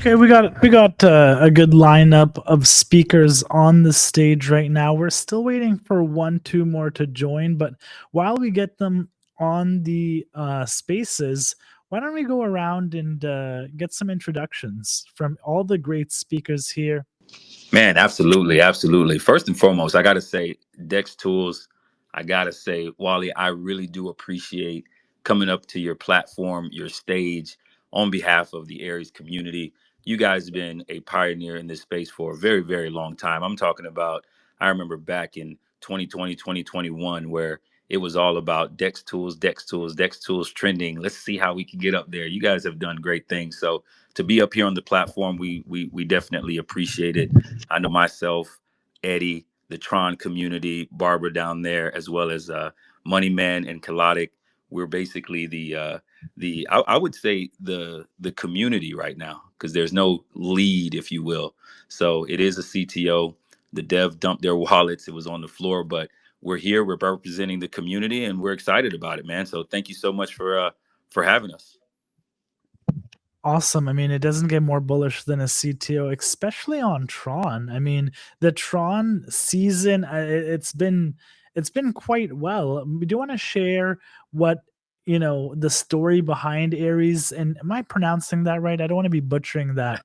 Okay, we got a good lineup of speakers on the stage right now. We're still waiting for one, two more to join, but while we get them on the spaces, why don't we go around and get some introductions from all the great speakers here? Man, absolutely, absolutely. First and foremost, I got to say, Dex Tools, I got to say, Wally, I really do appreciate coming up to your platform, your stage on behalf of the Aries community. You guys have been a pioneer in this space for a very, very long time. I'm talking about, I remember back in 2020, 2021, where it was all about Dex Tools, Dex Tools, Dex Tools trending. Let's see how we can get up there. You guys have done great things. So to be up here on the platform, we definitely appreciate it. I know myself, Eddie, the Tron community, Barbara down there, as well as Moneyman and Kalodic. We're basically I would say the community right now because there's no lead, if you will. So it is a CTO. The dev dumped their wallets. It was on the floor, but we're here. We're representing the community, and we're excited about it, man. So thank you so much for having us. Awesome. I mean, it doesn't get more bullish than a CTO, especially on Tron. I mean, the Tron season, it's been quite well. Do you want to share what the story behind Ares? And am I pronouncing that right? I don't want to be butchering that.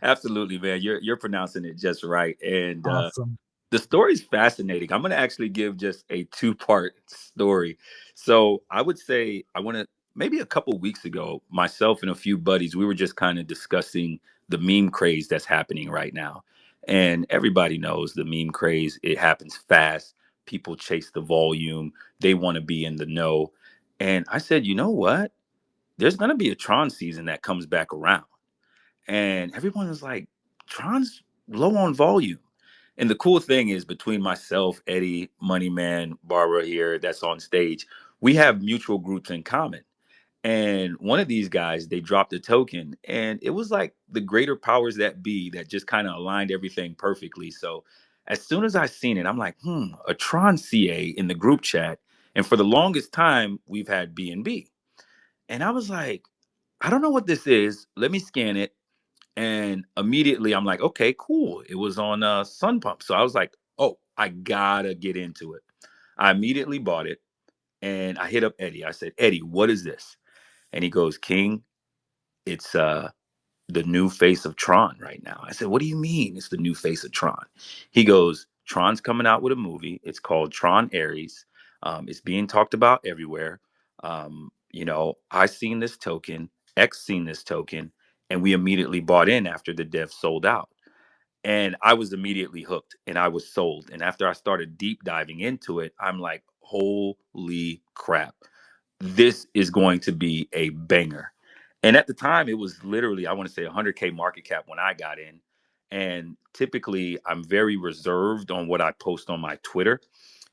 Absolutely, man. You're pronouncing it just right, and Awesome. the story is fascinating. I'm going to actually give just a two-part story. So I would say I want to maybe a couple weeks ago, myself and a few buddies, we were just kind of discussing the meme craze that's happening right now. And everybody knows the meme craze, it happens fast. People chase the volume, they want to be in the know. And I said, you know what? There's going to be a Tron season that comes back around. And everyone was like, Tron's low on volume. And the cool thing is between myself, Eddie, Moneyman, Barbara here that's on stage, we have mutual groups in common. And one of these guys, they dropped a token, and it was like the greater powers that be that just kind of aligned everything perfectly. So as soon as I seen it, I'm like, a Tron CA in the group chat. And for the longest time, we've had BNB. And I was like, I don't know what this is. Let me scan it. And immediately I'm like, okay, cool. It was on Sun Pump. So I was like, oh, I gotta get into it. I immediately bought it and I hit up Eddie. I said, Eddie, what is this? And he goes, King, it's the new face of Tron right now. I said, what do you mean it's the new face of Tron? He goes, Tron's coming out with a movie. It's called Tron Ares. It's being talked about everywhere. I seen this token, X seen this token, and we immediately bought in after the dev sold out. And I was immediately hooked and I was sold. And after I started deep diving into it, I'm like, holy crap, this is going to be a banger. And at the time, it was literally, I want to say 100K market cap when I got in. And typically, I'm very reserved on what I post on my Twitter.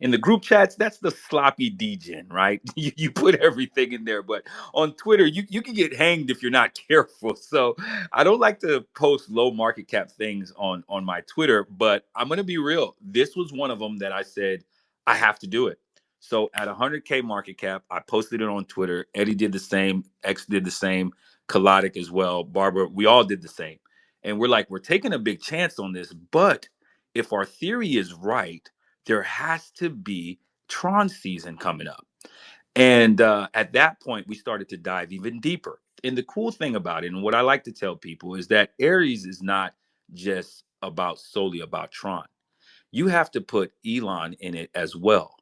In the group chats, that's the sloppy degen, right? You put everything in there. But on Twitter, you can get hanged if you're not careful. So I don't like to post low market cap things on my Twitter. But I'm going to be real. This was one of them that I said, I have to do it. So at 100K market cap, I posted it on Twitter. Eddie did the same. X did the same. Kalodic as well. Barbara, we all did the same. And we're like, we're taking a big chance on this. But if our theory is right, there has to be Tron season coming up. And at that point, we started to dive even deeper. And the cool thing about it, and what I like to tell people, is that Aries is not just about solely about Tron. You have to put Elon in it as well.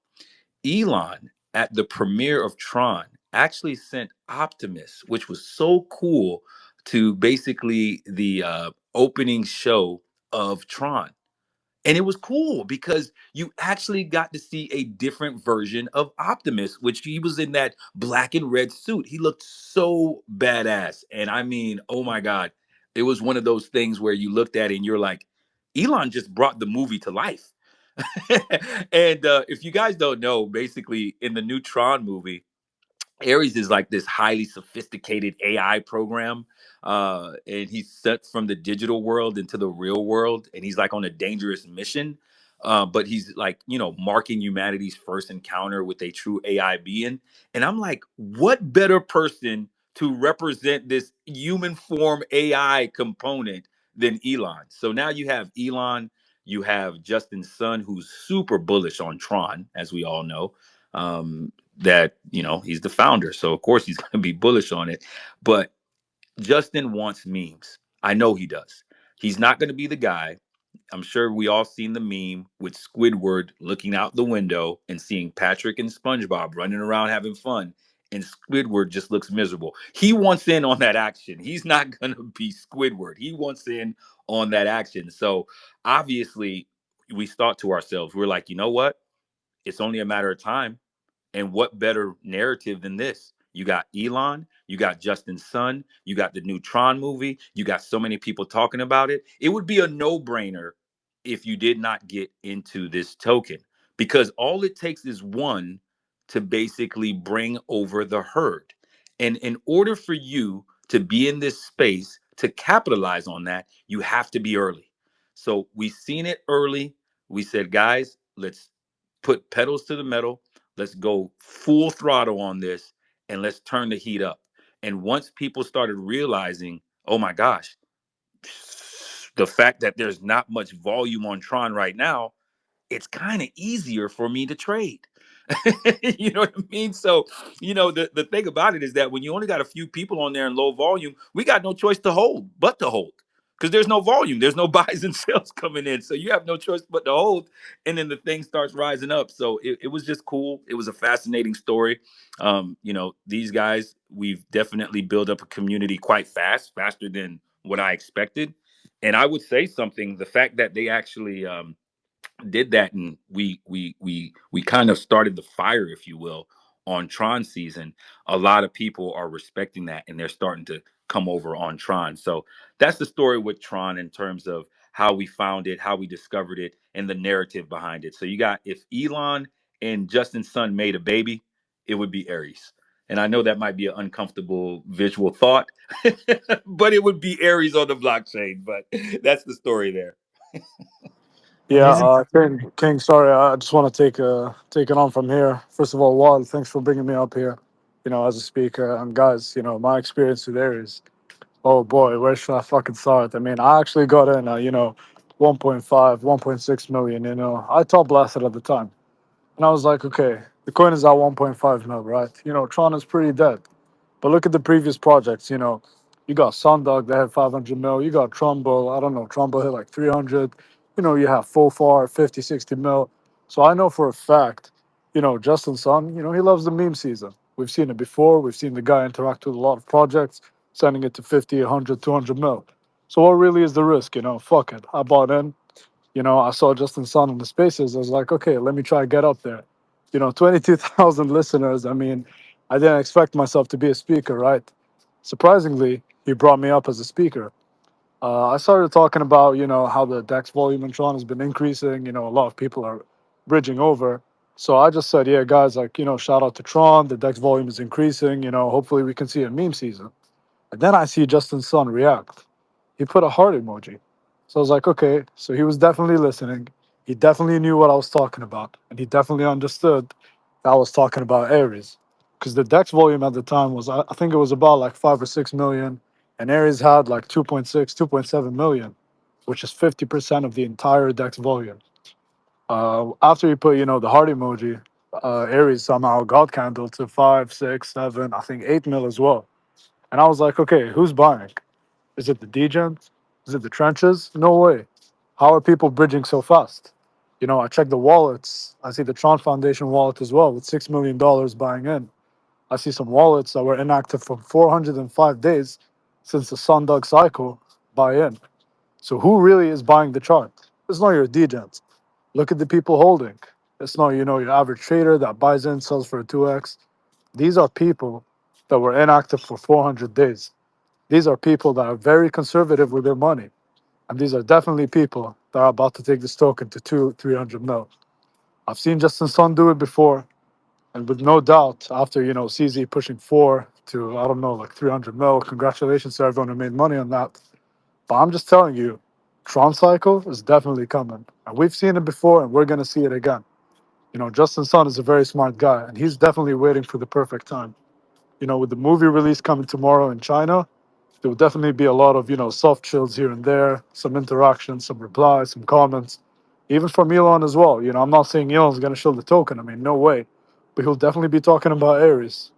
Elon at the premiere of Tron actually sent Optimus, which was so cool, to basically the opening show of Tron. And it was cool because you actually got to see a different version of Optimus, which he was in that black and red suit. He looked so badass. And I mean, oh my God, it was one of those things where you looked at it and you're like, Elon just brought the movie to life. And if you guys don't know, basically in the new Tron movie, Ares is like this highly sophisticated AI program, and he's sent from the digital world into the real world, and he's like on a dangerous mission. But he's like, marking humanity's first encounter with a true AI being. And I'm like, what better person to represent this human form AI component than Elon. So now you have Elon, you have Justin Sun, who's super bullish on Tron, as we all know. That he's the founder, so of course he's going to be bullish on it. But Justin wants memes. I know he does. He's not going to be the guy. I'm sure we all seen the meme with Squidward looking out the window and seeing Patrick and SpongeBob running around having fun, and Squidward just looks miserable. He wants in on that action. He's not going to be Squidward. He wants in on that action. So obviously, we thought to ourselves, we're like, you know what? It's only a matter of time. And what better narrative than this? You got Elon, you got Justin Sun, you got the new Tron movie, you got so many people talking about it. It would be a no brainer if you did not get into this token, because all it takes is one to basically bring over the herd. And in order for you to be in this space to capitalize on that, you have to be early. So we seen it early. We said, guys, let's put pedals to the metal. Let's go full throttle on this and let's turn the heat up. And once people started realizing, oh my gosh, the fact that there's not much volume on Tron right now, it's kind of easier for me to trade. You know what I mean? So, the thing about it is that when you only got a few people on there in low volume, we got no choice to hold but to hold, because there's no volume, there's no buys and sales coming in. So you have no choice but to hold. And then the thing starts rising up. So it was just cool. It was a fascinating story. These guys, we've definitely built up a community quite fast, faster than what I expected. And I would say something, the fact that they actually, did that, and we kind of started the fire, if you will, on Tron season. A lot of people are respecting that, and they're starting to come over on Tron. So that's the story with Tron in terms of how we found it, how we discovered it, and the narrative behind it. So you got, if Elon and Justin Sun made a baby, it would be Ares. And I know that might be an uncomfortable visual thought, but it would be Ares on the blockchain. But that's the story there. Yeah, Amazing. King. Sorry, I just want to take it on from here. First of all, Wald, thanks for bringing me up here. As a speaker, and guys, my experience with Aries. Oh boy, where should I fucking start? I mean, I actually got in, 1.5, 1.6 million. I top blasted at the time, and I was like, okay, the coin is at 1.5 mil, right? Tron is pretty dead. But look at the previous projects. You got Sundog that had 500 mil. You got Trumbull. I don't know. Trumbull hit like 300. You have Fofar 50, 60 mil. So I know for a fact, Justin Sun, he loves the meme season. We've seen it before. We've seen the guy interact with a lot of projects, sending it to 50, 100, 200 mil. So what really is the risk? Fuck it. I bought in. I saw Justin Sun in the spaces. I was like, okay, let me try to get up there. 22,000 listeners. I mean, I didn't expect myself to be a speaker, right? Surprisingly, he brought me up as a speaker. I started talking about, how the DEX volume in Tron has been increasing. A lot of people are bridging over. So I just said, yeah, guys, like, shout out to Tron. The DEX volume is increasing. Hopefully we can see a meme season. And then I see Justin Sun react. He put a heart emoji. So I was like, okay, so he was definitely listening. He definitely knew what I was talking about. And he definitely understood that I was talking about Aries. Because the DEX volume at the time was, I think it was about like 5 or 6 million. And Aries had like 2.6, 2.7 million, which is 50% of the entire DEX volume. After he put, the heart emoji, Aries somehow got candled to 5, 6, 7, I think 8 mil as well. And I was like, okay, who's buying? Is it the degens? Is it the trenches? No way. How are people bridging so fast? I checked the wallets. I see the Tron Foundation wallet as well with $6 million buying in. I see some wallets that were inactive for 405 days since the Sundog cycle buy in. So who really is buying the chart? It's not your degens. Look at the people holding. It's not, your average trader that buys in, sells for a 2x. These are people that were inactive for 400 days. These are people that are very conservative with their money. And these are definitely people that are about to take this token to 300 mil. I've seen Justin Sun do it before. And with no doubt, after, CZ pushing 4 to, I don't know, like 300 mil, congratulations to everyone who made money on that. But I'm just telling you, Tron cycle is definitely coming. And we've seen it before and we're going to see it again. Justin Sun is a very smart guy and he's definitely waiting for the perfect time. With the movie release coming tomorrow in China, there will definitely be a lot of, soft chills here and there, some interaction, some replies, some comments, even from Elon as well. I'm not saying Elon's going to show the token. I mean, no way. But he'll definitely be talking about Ares.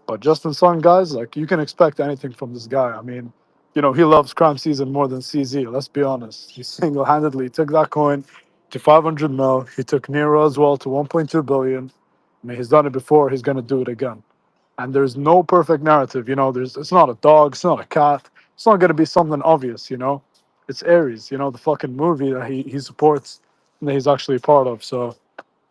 But Justin Sun, guys, like, you can expect anything from this guy. I mean, he loves crime season more than CZ. Let's be honest. He single-handedly took that coin to 500 mil. He took Nero as well to 1.2 billion. I mean, he's done it before. He's going to do it again. And there's no perfect narrative. It's not a dog. It's not a cat. It's not going to be something obvious. It's Ares. The fucking movie that he supports and that he's actually a part of. So,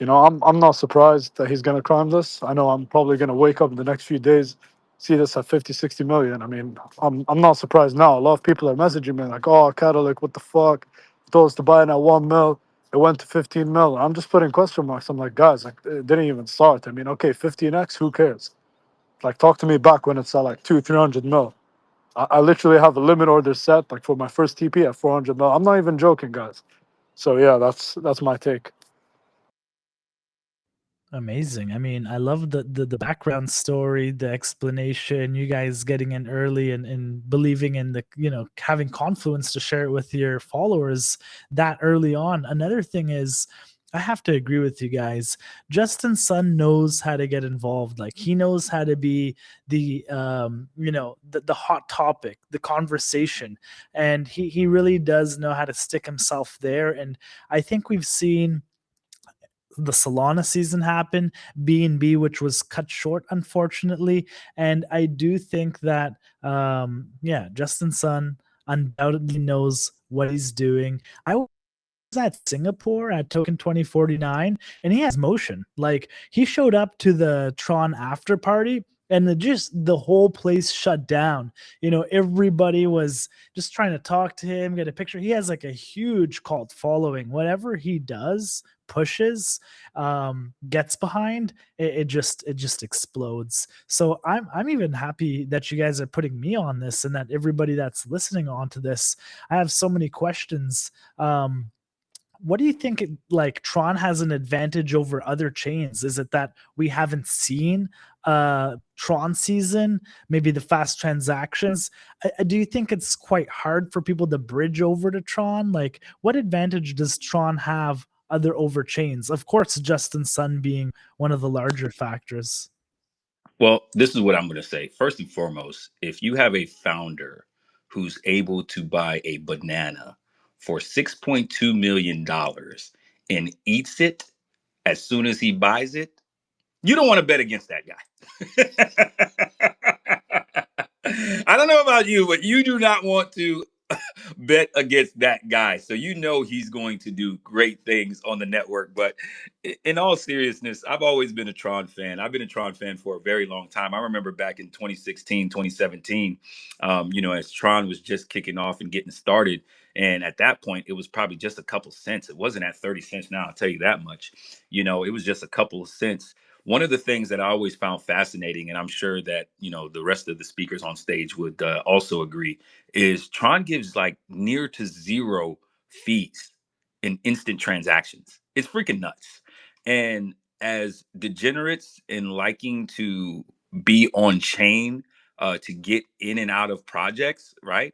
I'm not surprised that he's going to climb this. I know I'm probably going to wake up in the next few days, see this at 50, 60 million. I mean, I'm not surprised now. A lot of people are messaging me like, oh, Cadillac, what the fuck? I told us to buy it at 1 mil. It went to 15 mil. I'm just putting question marks. I'm like, guys, like, it didn't even start. I mean, okay, 15x, who cares? Like, talk to me back when it's at like 300 mil. I literally have a limit order set like for my first TP at 400 mil. I'm not even joking, guys. So yeah, that's my take. Amazing. I mean, I love the background story, the explanation, you guys getting in early and believing in the, having confluence to share it with your followers that early on. Another thing is, I have to agree with you guys. Justin Sun knows how to get involved. Like, he knows how to be the hot topic, the conversation. And he really does know how to stick himself there. And I think we've seen the Solana season happen, B&B, which was cut short, unfortunately. And I do think that, Justin Sun undoubtedly knows what he's doing. I was at Singapore at Token 2049, and he has motion. Like, he showed up to the Tron after party, and the whole place shut down. Everybody was just trying to talk to him, get a picture. He has like a huge cult following. Whatever he does, pushes, gets behind, it just explodes. So I'm even happy that you guys are putting me on this, and that everybody that's listening onto this. I have so many questions. What do you think, like, Tron has an advantage over other chains? Is it that we haven't seen Tron season, maybe the fast transactions? Do you think it's quite hard for people to bridge over to Tron? Like, what advantage does Tron have other over chains? Of course, Justin Sun being one of the larger factors. Well, this is what I'm going to say. First and foremost, if you have a founder who's able to buy a banana for $6.2 million and eats it as soon as he buys it, you don't want to bet against that guy. I don't know about you, but you do not want to bet against that guy. So he's going to do great things on the network. But in all seriousness, I've always been a Tron fan. I've been a Tron fan for a very long time. I remember back in 2016, 2017, as Tron was just kicking off and getting started. And at that point, it was probably just a couple cents. It wasn't at 30 cents now, I'll tell you that much. It was just a couple of cents. One of the things that I always found fascinating, and I'm sure that, the rest of the speakers on stage would also agree, is Tron gives like near to zero fees in instant transactions. It's freaking nuts. And as degenerates in liking to be on chain to get in and out of projects, right?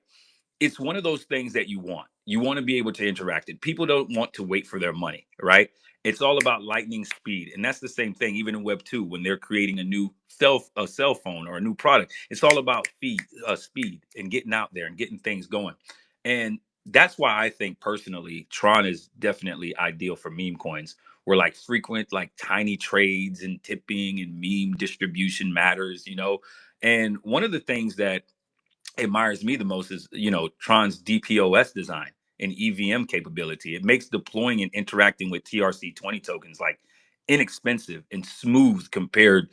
It's one of those things that you want. You want to be able to interact. And people don't want to wait for their money, right? It's all about lightning speed. And that's the same thing, even in Web 2, when they're creating a cell phone or a new product. It's all about speed and getting out there and getting things going. And that's why I think personally, Tron is definitely ideal for meme coins, where like frequent, like tiny trades and tipping and meme distribution matters. And one of the things that admires me the most is Tron's DPoS design and EVM capability. It makes deploying and interacting with TRC20 tokens like inexpensive and smooth compared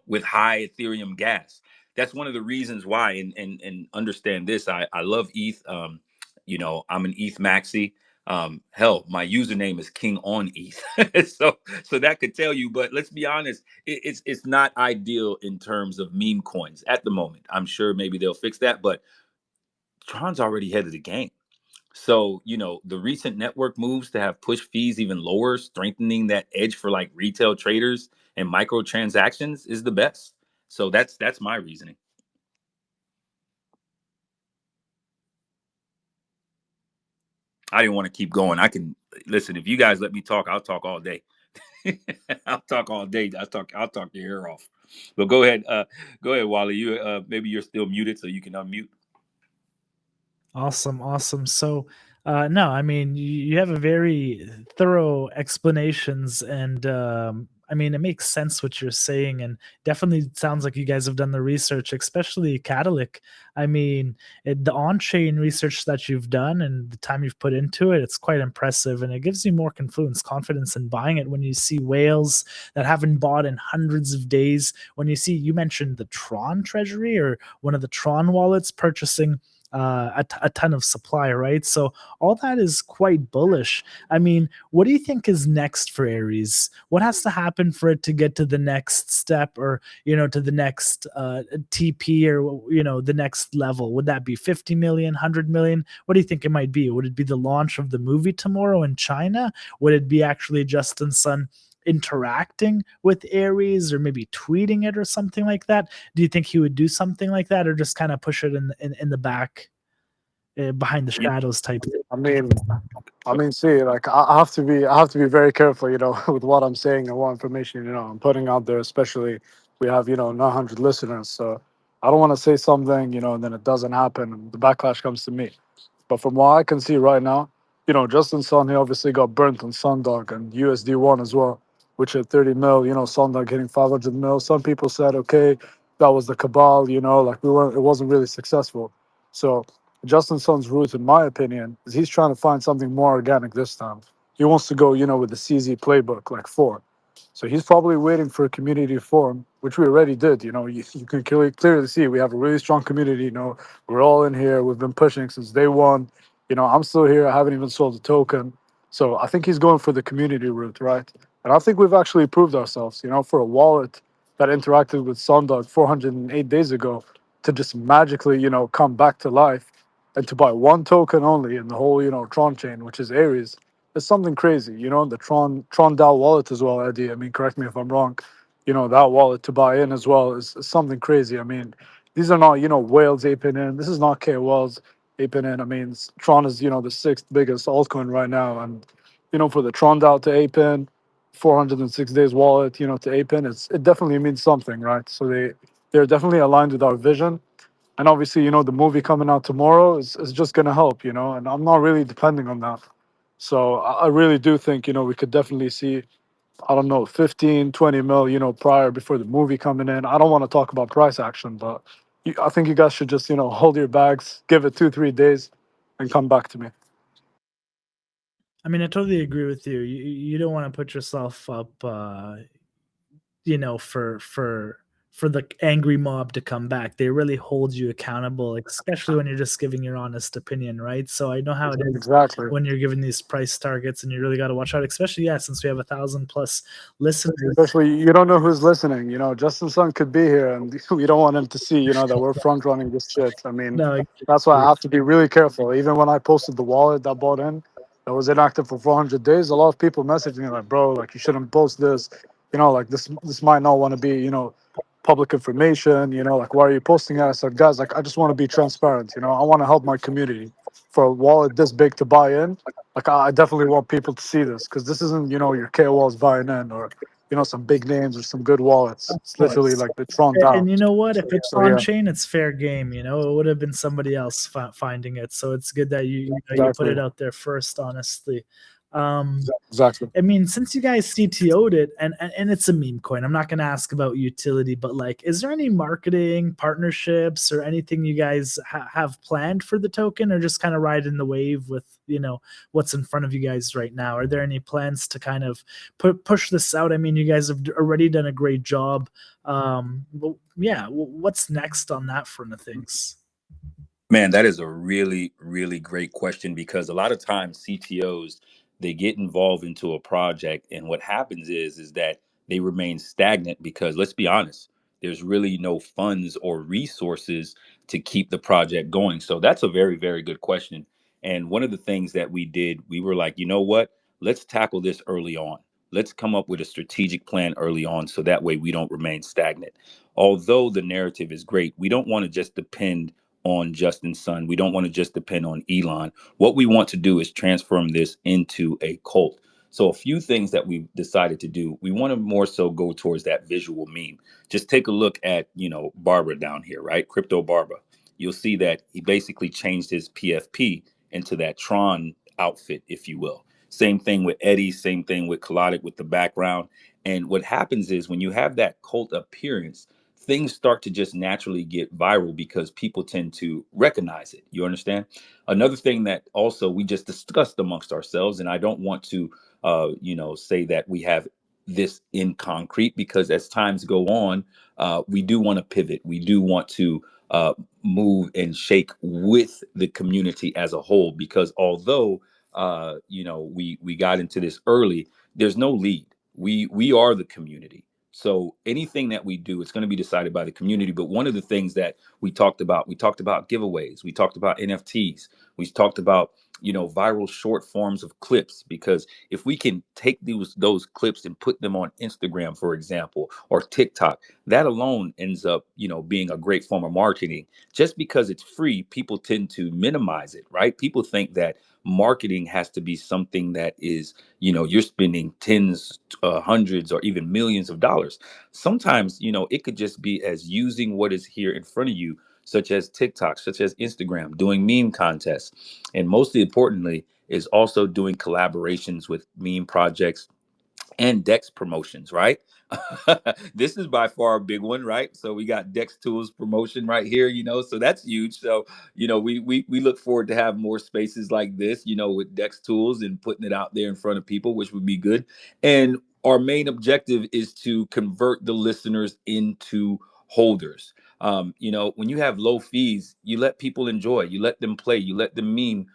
with high Ethereum gas. That's one of the reasons why, and understand this, I love ETH. I'm an ETH maxi. Hell, my username is King on ETH. so that could tell you. But let's be honest, it's not ideal in terms of meme coins at the moment. I'm sure maybe they'll fix that, but Tron's already ahead of the game. So, the recent network moves to have push fees even lower, strengthening that edge for like retail traders and microtransactions is the best. So that's my reasoning. I didn't want to keep going. I can listen, if you guys let me talk, I'll talk all day. I'll talk all day. I'll talk your ear off. But go ahead, Wally. You maybe you're still muted, so you can unmute. Awesome, awesome. So, no, I mean, you have a very thorough explanations, and I mean, it makes sense what you're saying, and definitely sounds like you guys have done the research, especially Catalyc. I mean, the on-chain research that you've done and the time you've put into it, it's quite impressive, and it gives you more confidence in buying it when you see whales that haven't bought in hundreds of days. When you see, you mentioned the Tron treasury or one of the Tron wallets purchasing a ton of supply, right? So all that is quite bullish. I mean, what do you think is next for Ares? What has to happen for it to get to the next step, or to the next TP, or the next level? Would that be 50 million, 100 million? What do you think it might be? Would it be the launch of the movie tomorrow in China? Would it be actually Justin Sun interacting with Ares, or maybe tweeting it or something like that? Do you think he would do something like that, or just kind of push it in the back, behind the shadows type thing? I mean, see, like I have to be very careful, with what I'm saying and what information, I'm putting out there. Especially, we have 900 listeners, so I don't want to say something, and then it doesn't happen, and the backlash comes to me. But from what I can see right now, Justin Sun, he obviously got burnt on Sundog and USD1 as well, which at 30 mil, Sundog hitting 500 mil. Some people said, okay, that was the cabal, like it wasn't really successful. So Justin Sun's route, in my opinion, is he's trying to find something more organic this time. He wants to go, with the CZ playbook, like four. So he's probably waiting for a community to form, which we already did. You can clearly see we have a really strong community. We're all in here. We've been pushing since day one. I'm still here. I haven't even sold a token. So I think he's going for the community route, right? And I think we've actually proved ourselves, for a wallet that interacted with Sundog 408 days ago to just magically, come back to life and to buy one token only in the whole, Tron chain, which is Ares. It's something crazy, the Tron DAO wallet as well, Eddie. I mean, correct me if I'm wrong. That wallet to buy in as well is something crazy. I mean, these are not, whales aping in. This is not KOLs aping in. I mean, Tron is, the sixth biggest altcoin right now. And, for the Tron DAO to ape in, 406 days wallet, to ape in, it definitely means something, right? So they're definitely aligned with our vision. And obviously, the movie coming out tomorrow is just going to help, and I'm not really depending on that. So I really do think, we could definitely see, I don't know, 15, 20 mil, prior before the movie coming in. I don't want to talk about price action, but I think you guys should just, hold your bags, give it 2, 3 days, and come back to me. I mean, I totally agree with you. You don't want to put yourself up, for the angry mob to come back. They really hold you accountable, especially when you're just giving your honest opinion, right? So I know how it is Exactly. when you're given these price targets, and you really got to watch out, especially, yeah, since we have 1,000+ listeners. Especially, you don't know who's listening. Justin Sun could be here, and we don't want him to see, that we're front running this shit. I mean, No, that's why I have to be really careful. Even when I posted the wallet that bought in, that was inactive for 400 days, a lot of people messaged me like, "Bro, like you shouldn't post this. Like this might not want to be, public information. Like why are you posting it?" I said, "Guys, like I just want to be transparent. I want to help my community. For a wallet this big to buy in, like I definitely want people to see this because this isn't, your KOLs buying in or." Some big names or some good wallets. of It's literally course. like the Tron DAO. And you know what? If it's So on yeah, chain, it's fair game. It would have been somebody else finding it. So it's good that you put exactly, it out there first. Honestly, exactly. I mean, since you guys CTO'd it, and it's a meme coin, I'm not going to ask about utility, but like, is there any marketing partnerships or anything you guys have planned for the token, or just kind of ride in the wave with what's in front of you guys right now? Are there any plans to kind of push this out? I mean, you guys have already done a great job. Well, yeah, what's next on that front of things? Man, that is a really, really great question because a lot of times CTOs they get involved into a project, and what happens is that they remain stagnant because let's be honest, there's really no funds or resources to keep the project going. So that's a very, very good question. And one of the things that we did, we were like, you know what? Let's tackle this early on. Let's come up with a strategic plan early on so that way we don't remain stagnant. Although the narrative is great, we don't want to just depend on Justin Sun. We don't want to just depend on Elon. What we want to do is transform this into a cult. So a few things that we've decided to do, we want to more so go towards that visual meme. Just take a look at, Barbara down here, right? Crypto Barbara. You'll see that he basically changed his PFP into that Tron outfit, if you will. Same thing with Eddie, same thing with Colodic with the background. And what happens is when you have that cult appearance, things start to just naturally get viral because people tend to recognize it. You understand? Another thing that also we just discussed amongst ourselves, and I don't want to, say that we have this in concrete because as times go on, we do want to pivot. We do want to move and shake with the community as a whole because although we got into this early, there's no lead. We are the community. So anything that we do, it's going to be decided by the community. But one of the things that we talked about giveaways, we talked about NFTs, we talked about viral short forms of clips, because if we can take those clips and put them on Instagram, for example, or TikTok, that alone ends up being a great form of marketing. Just because it's free, people tend to minimize it, right? People think that marketing has to be something that is you're spending tens, hundreds, or even millions of dollars. Sometimes it could just be as using what is here in front of you, such as TikTok, such as Instagram, doing meme contests, and mostly importantly is also doing collaborations with meme projects and Dex promotions, right? This is by far a big one, right? So we got DEXTools promotion right here, so that's huge. So, we look forward to have more spaces like this, with DEXTools and putting it out there in front of people, which would be good. And our main objective is to convert the listeners into holders. When you have low fees, you let people enjoy, you let them play, you let them meme,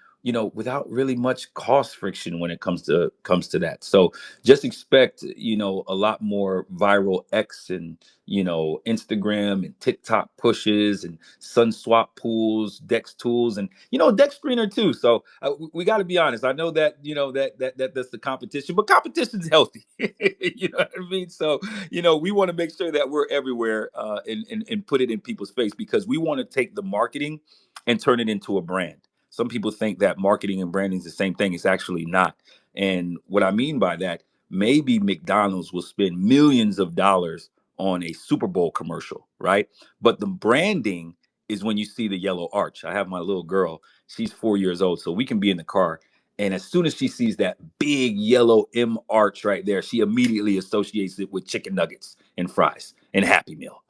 without really much cost friction when it comes to that. So just expect a lot more viral X and Instagram and TikTok pushes and sun swap pools, Dex tools, and Dex screener too. So we got to be honest. I know that that's the competition, but competition's healthy. You know what I mean? So we want to make sure that we're everywhere, and put it in people's face, because we want to take the marketing and turn it into a brand. Some people think that marketing and branding is the same thing. It's actually not. And what I mean by that, maybe McDonald's will spend millions of dollars on a Super Bowl commercial, right? But the branding is when you see the yellow arch. I have my little girl, she's 4 years old, so we can be in the car. And as soon as she sees that big yellow M arch right there, she immediately associates it with chicken nuggets and fries and Happy Meal.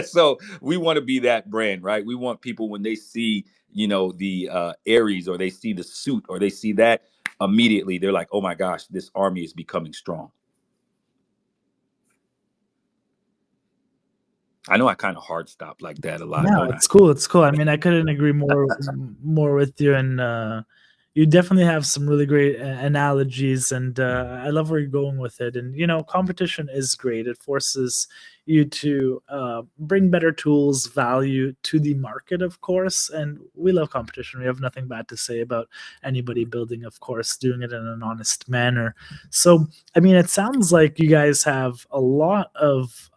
So we want to be that brand, right? We want people, when they see, the Aries, or they see the suit, or they see that, immediately they're like, oh my gosh, this army is becoming strong. I know I kind of hard stop like that a lot, No, don't I? it's cool. It's cool. I mean, I couldn't agree more with you, and you definitely have some really great analogies, and I love where you're going with it. And competition is great. It forces you to bring better tools, value to the market, of course. And we love competition. We have nothing bad to say about anybody building, of course, doing it in an honest manner. So, I mean, it sounds like you guys have a lot of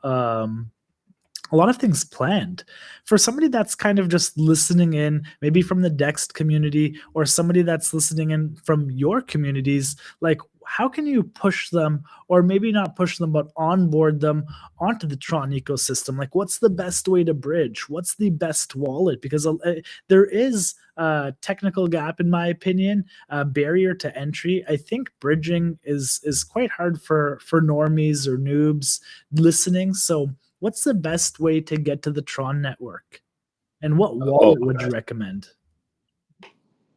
things planned. For somebody that's kind of just listening in, maybe from the Dext community, or somebody that's listening in from your communities, like, how can you push them, or maybe not push them, but onboard them onto the Tron ecosystem? Like, what's the best way to bridge? What's the best wallet? Because there is a technical gap, in my opinion, a barrier to entry. I think bridging is quite hard for normies or noobs listening. So what's the best way to get to the Tron network? And what Oh, wallet would you recommend?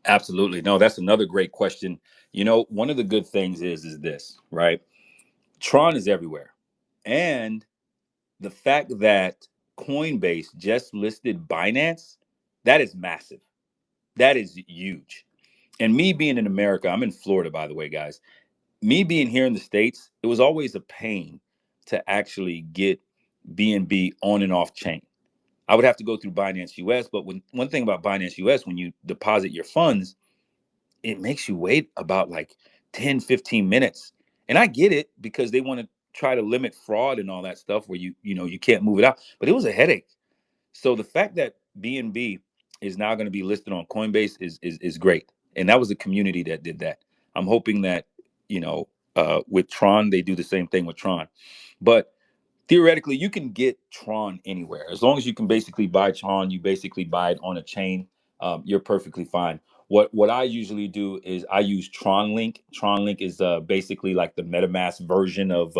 absolutely. No, that's another great question. One of the good things is this, right? Tron is everywhere. And the fact that Coinbase just listed Binance, that is massive. That is huge. And me being in America, I'm in Florida, by the way, guys. Me being here in the States, it was always a pain to actually get BNB on and off chain. I would have to go through Binance US, but one thing about Binance US, when you deposit your funds, it makes you wait about like 10, 15 minutes. And I get it because they want to try to limit fraud and all that stuff where you can't move it out. But it was a headache. So the fact that BNB is now going to be listed on Coinbase is great, and that was the community that did that. I'm hoping that with Tron they do the same thing with Tron, but theoretically you can get Tron anywhere as long as you can basically buy Tron. You basically buy it on a chain. You're perfectly fine. What I usually do is I use Tron Link. Tron Link is basically like the MetaMask version of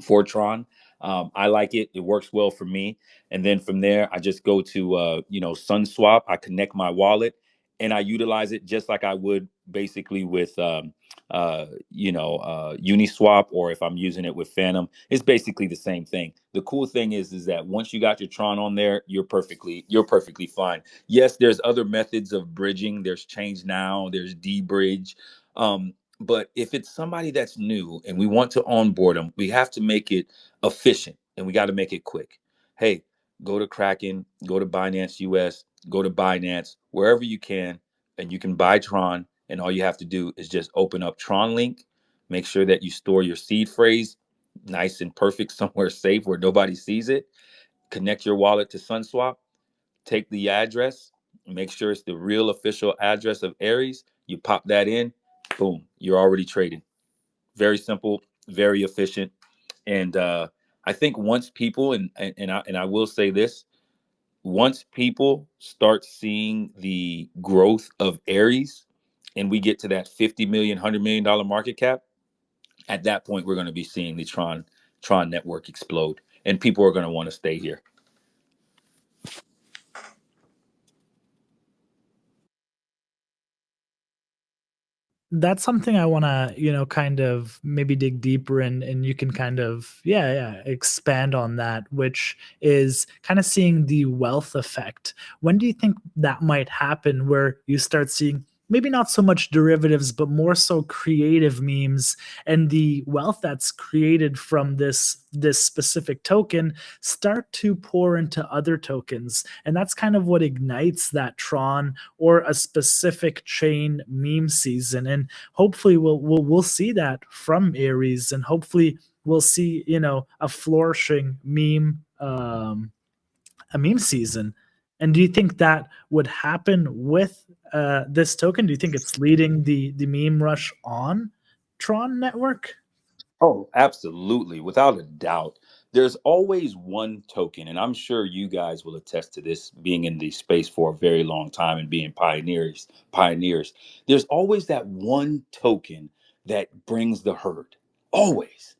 Fortron. I like it. It works well for me. And then from there, I just go to SunSwap. I connect my wallet, and I utilize it just like I would basically with Uniswap, or if I'm using it with Phantom. It's basically the same thing. The cool thing is that once you got your Tron on there, you're perfectly fine. Yes, there's other methods of bridging. There's Change Now. There's dBridge. But if it's somebody that's new and we want to onboard them, we have to make it efficient and we got to make it quick. Hey, go to Kraken, go to Binance US, go to Binance, wherever you can, and you can buy Tron. And all you have to do is just open up Tron Link, make sure that you store your seed phrase nice and perfect somewhere safe where nobody sees it, connect your wallet to SunSwap, take the address, make sure it's the real official address of Ares. You pop that in, boom, you're already trading. Very simple, very efficient. And I think once people and I will say this, once people start seeing the growth of Ares and we get to that 50 million, $100 million market cap, at that point we're going to be seeing the Tron network explode and people are going to want to stay here. That's something I want to, kind of maybe dig deeper in, and you can kind of, yeah, expand on that, which is kind of seeing the wealth effect. When do you think that might happen where you start seeing maybe not so much derivatives, but more so creative memes, and the wealth that's created from this specific token start to pour into other tokens? And that's kind of what ignites that Tron or a specific chain meme season. And hopefully we'll see that from Ares, and hopefully we'll see a flourishing a meme season. And do you think that would happen with this token? Do you think it's leading the meme rush on Tron network? Oh, absolutely. Without a doubt. There's always one token, and I'm sure you guys will attest to this being in the space for a very long time and being pioneers. There's always that one token that brings the herd. Always.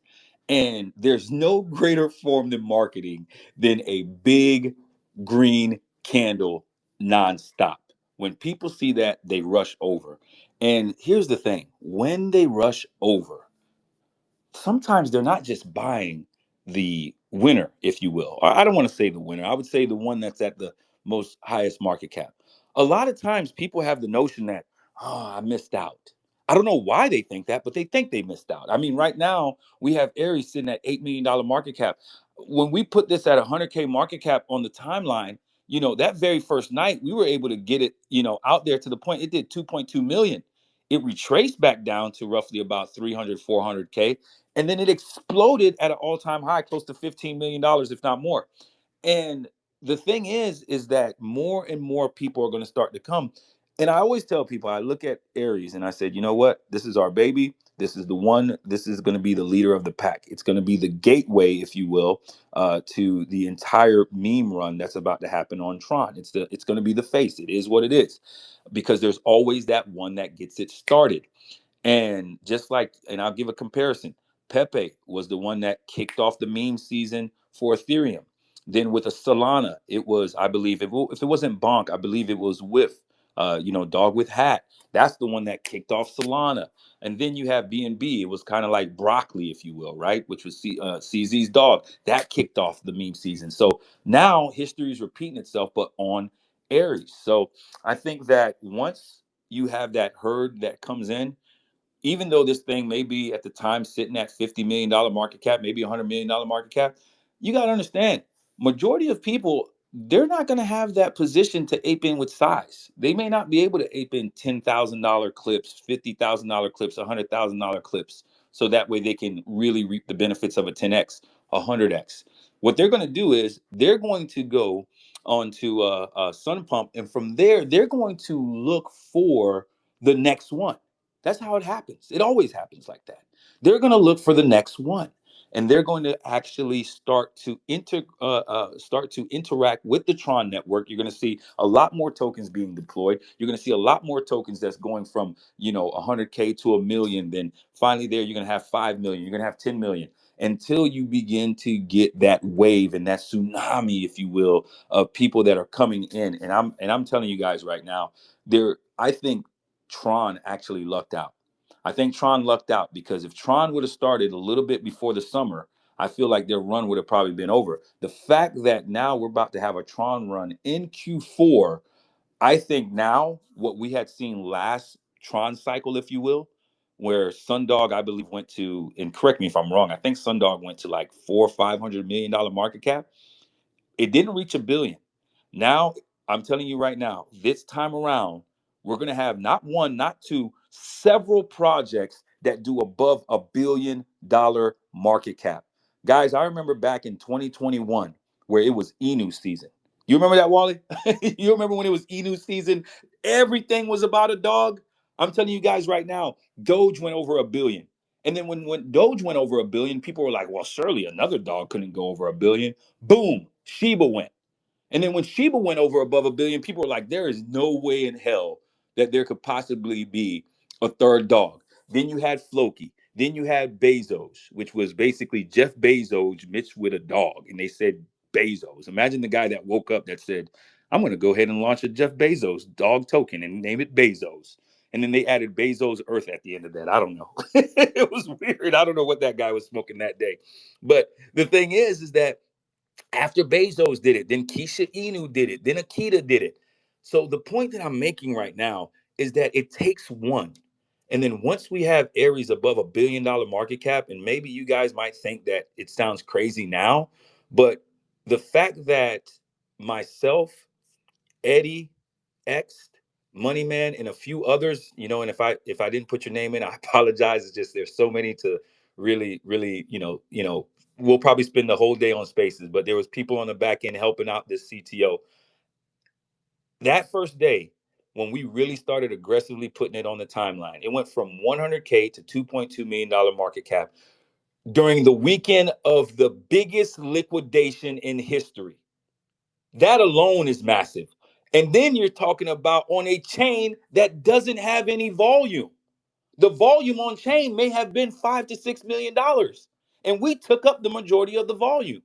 And there's no greater form than marketing than a big green candle nonstop. When people see that, they rush over. And here's the thing, when they rush over, sometimes they're not just buying the winner, if you will. Or I don't want to say the winner. I would say the one that's at the most highest market cap. A lot of times people have the notion that, oh, I missed out. I don't know why they think that, but they think they missed out. I mean, right now we have Aries sitting at $8 million market cap. When we put this at 100K market cap on the timeline, that very first night we were able to get it, out there to the point it did 2.2 million. It retraced back down to roughly about 300, 400K, and then it exploded at an all-time high, close to $15 million, if not more. And the thing is that more and more people are going to start to come. And I always tell people, I look at Aries and I said, you know what, this is our baby. This is the one. This is going to be the leader of the pack. It's going to be the gateway, if you will, to the entire meme run that's about to happen on Tron. It's going to be the face. It is what it is, because there's always that one that gets it started. And just like, and I'll give a comparison. Pepe was the one that kicked off the meme season for Ethereum. Then with a Solana, it was, I believe, if it wasn't Bonk, I believe it was with, Dog with Hat. That's the one that kicked off Solana. And then you have BNB. It was kind of like Broccoli, if you will, right? Which was CZ's dog. That kicked off the meme season. So now history is repeating itself, but on Aries. So I think that once you have that herd that comes in, even though this thing may be at the time sitting at $50 million market cap, maybe $100 million market cap, you got to understand, majority of people, they're not going to have that position to ape in with size. They may not be able to ape in $10,000 clips, $50,000 clips, $100,000 clips. so that way they can really reap the benefits of a 10x, a 100x. What they're going to do is they're going to go onto a Sun Pump, and from there they're going to look for the next one. That's how it happens. It always happens like that. They're going to look for the next one, and they're going to actually start to interact with the Tron network. You're going to see a lot more tokens being deployed. You're going to see a lot more tokens that's going from 100K to a million. Then finally, there you're going to have 5 million. You're going to have 10 million until you begin to get that wave and that tsunami, if you will, of people that are coming in. And I'm telling you guys right now, I think Tron actually lucked out. I think Tron lucked out because if Tron would have started a little bit before the summer, I feel like their run would have probably been over. The fact that now we're about to have a Tron run in Q4, I think now what we had seen last Tron cycle, if you will, where Sundog, I believe, went to, and correct me if I'm wrong, I think Sundog went to like $400 or $500 million market cap. It didn't reach a billion. Now, I'm telling you right now, this time around, we're going to have not one, not two, several projects that do above $1 billion market cap. Guys, I remember back in 2021 where it was Inu season. You remember that, Wally? You remember when it was Inu season? Everything was about a dog. I'm telling you guys right now, Doge went over a billion. And then when Doge went over a billion, people were like, well, surely another dog couldn't go over a billion. Boom, Shiba went. And then when Shiba went over above a billion, people were like, there is no way in hell that there could possibly be a third dog. Then you had Floki. Then you had Bezos, which was basically Jeff Bezos mixed with a dog. And they said Bezos. Imagine the guy that woke up that said, I'm going to go ahead and launch a Jeff Bezos dog token and name it Bezos. And then they added Bezos Earth at the end of that. I don't know. It was weird. I don't know what that guy was smoking that day. But the thing is that after Bezos did it, then Keisha Inu did it, then Akita did it. So the point that I'm making right now is that it takes one. And then once we have Ares above $1 billion market cap, and maybe you guys might think that it sounds crazy now, but the fact that myself, Eddie, X, Moneyman, and a few others, and if I didn't put your name in, I apologize. It's just there's so many to really, we'll probably spend the whole day on spaces, but there was people on the back end helping out this CTO. That first day, when we really started aggressively putting it on the timeline, it went from 100K to $2.2 million market cap during the weekend of the biggest liquidation in history. That alone is massive. And then you're talking about on a chain that doesn't have any volume. The volume on chain may have been $5 to $6 million, and we took up the majority of the volume.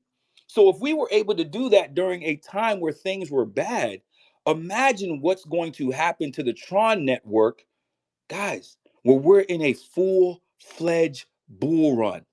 So if we were able to do that during a time where things were bad, imagine what's going to happen to the Tron network, guys, where we're in a full-fledged bull run.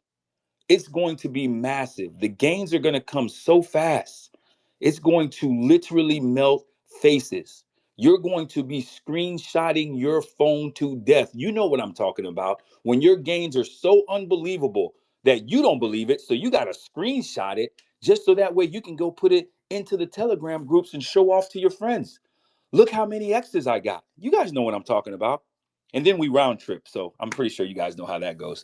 It's going to be massive. The gains are going to come so fast. It's going to literally melt faces. You're going to be screenshotting your phone to death. You know what I'm talking about. When your gains are so unbelievable that you don't believe it, so you got to screenshot it just so that way you can go put it into the Telegram groups and show off to your friends. Look how many X's I got. You guys know what I'm talking about. And then we round trip. So I'm pretty sure you guys know how that goes.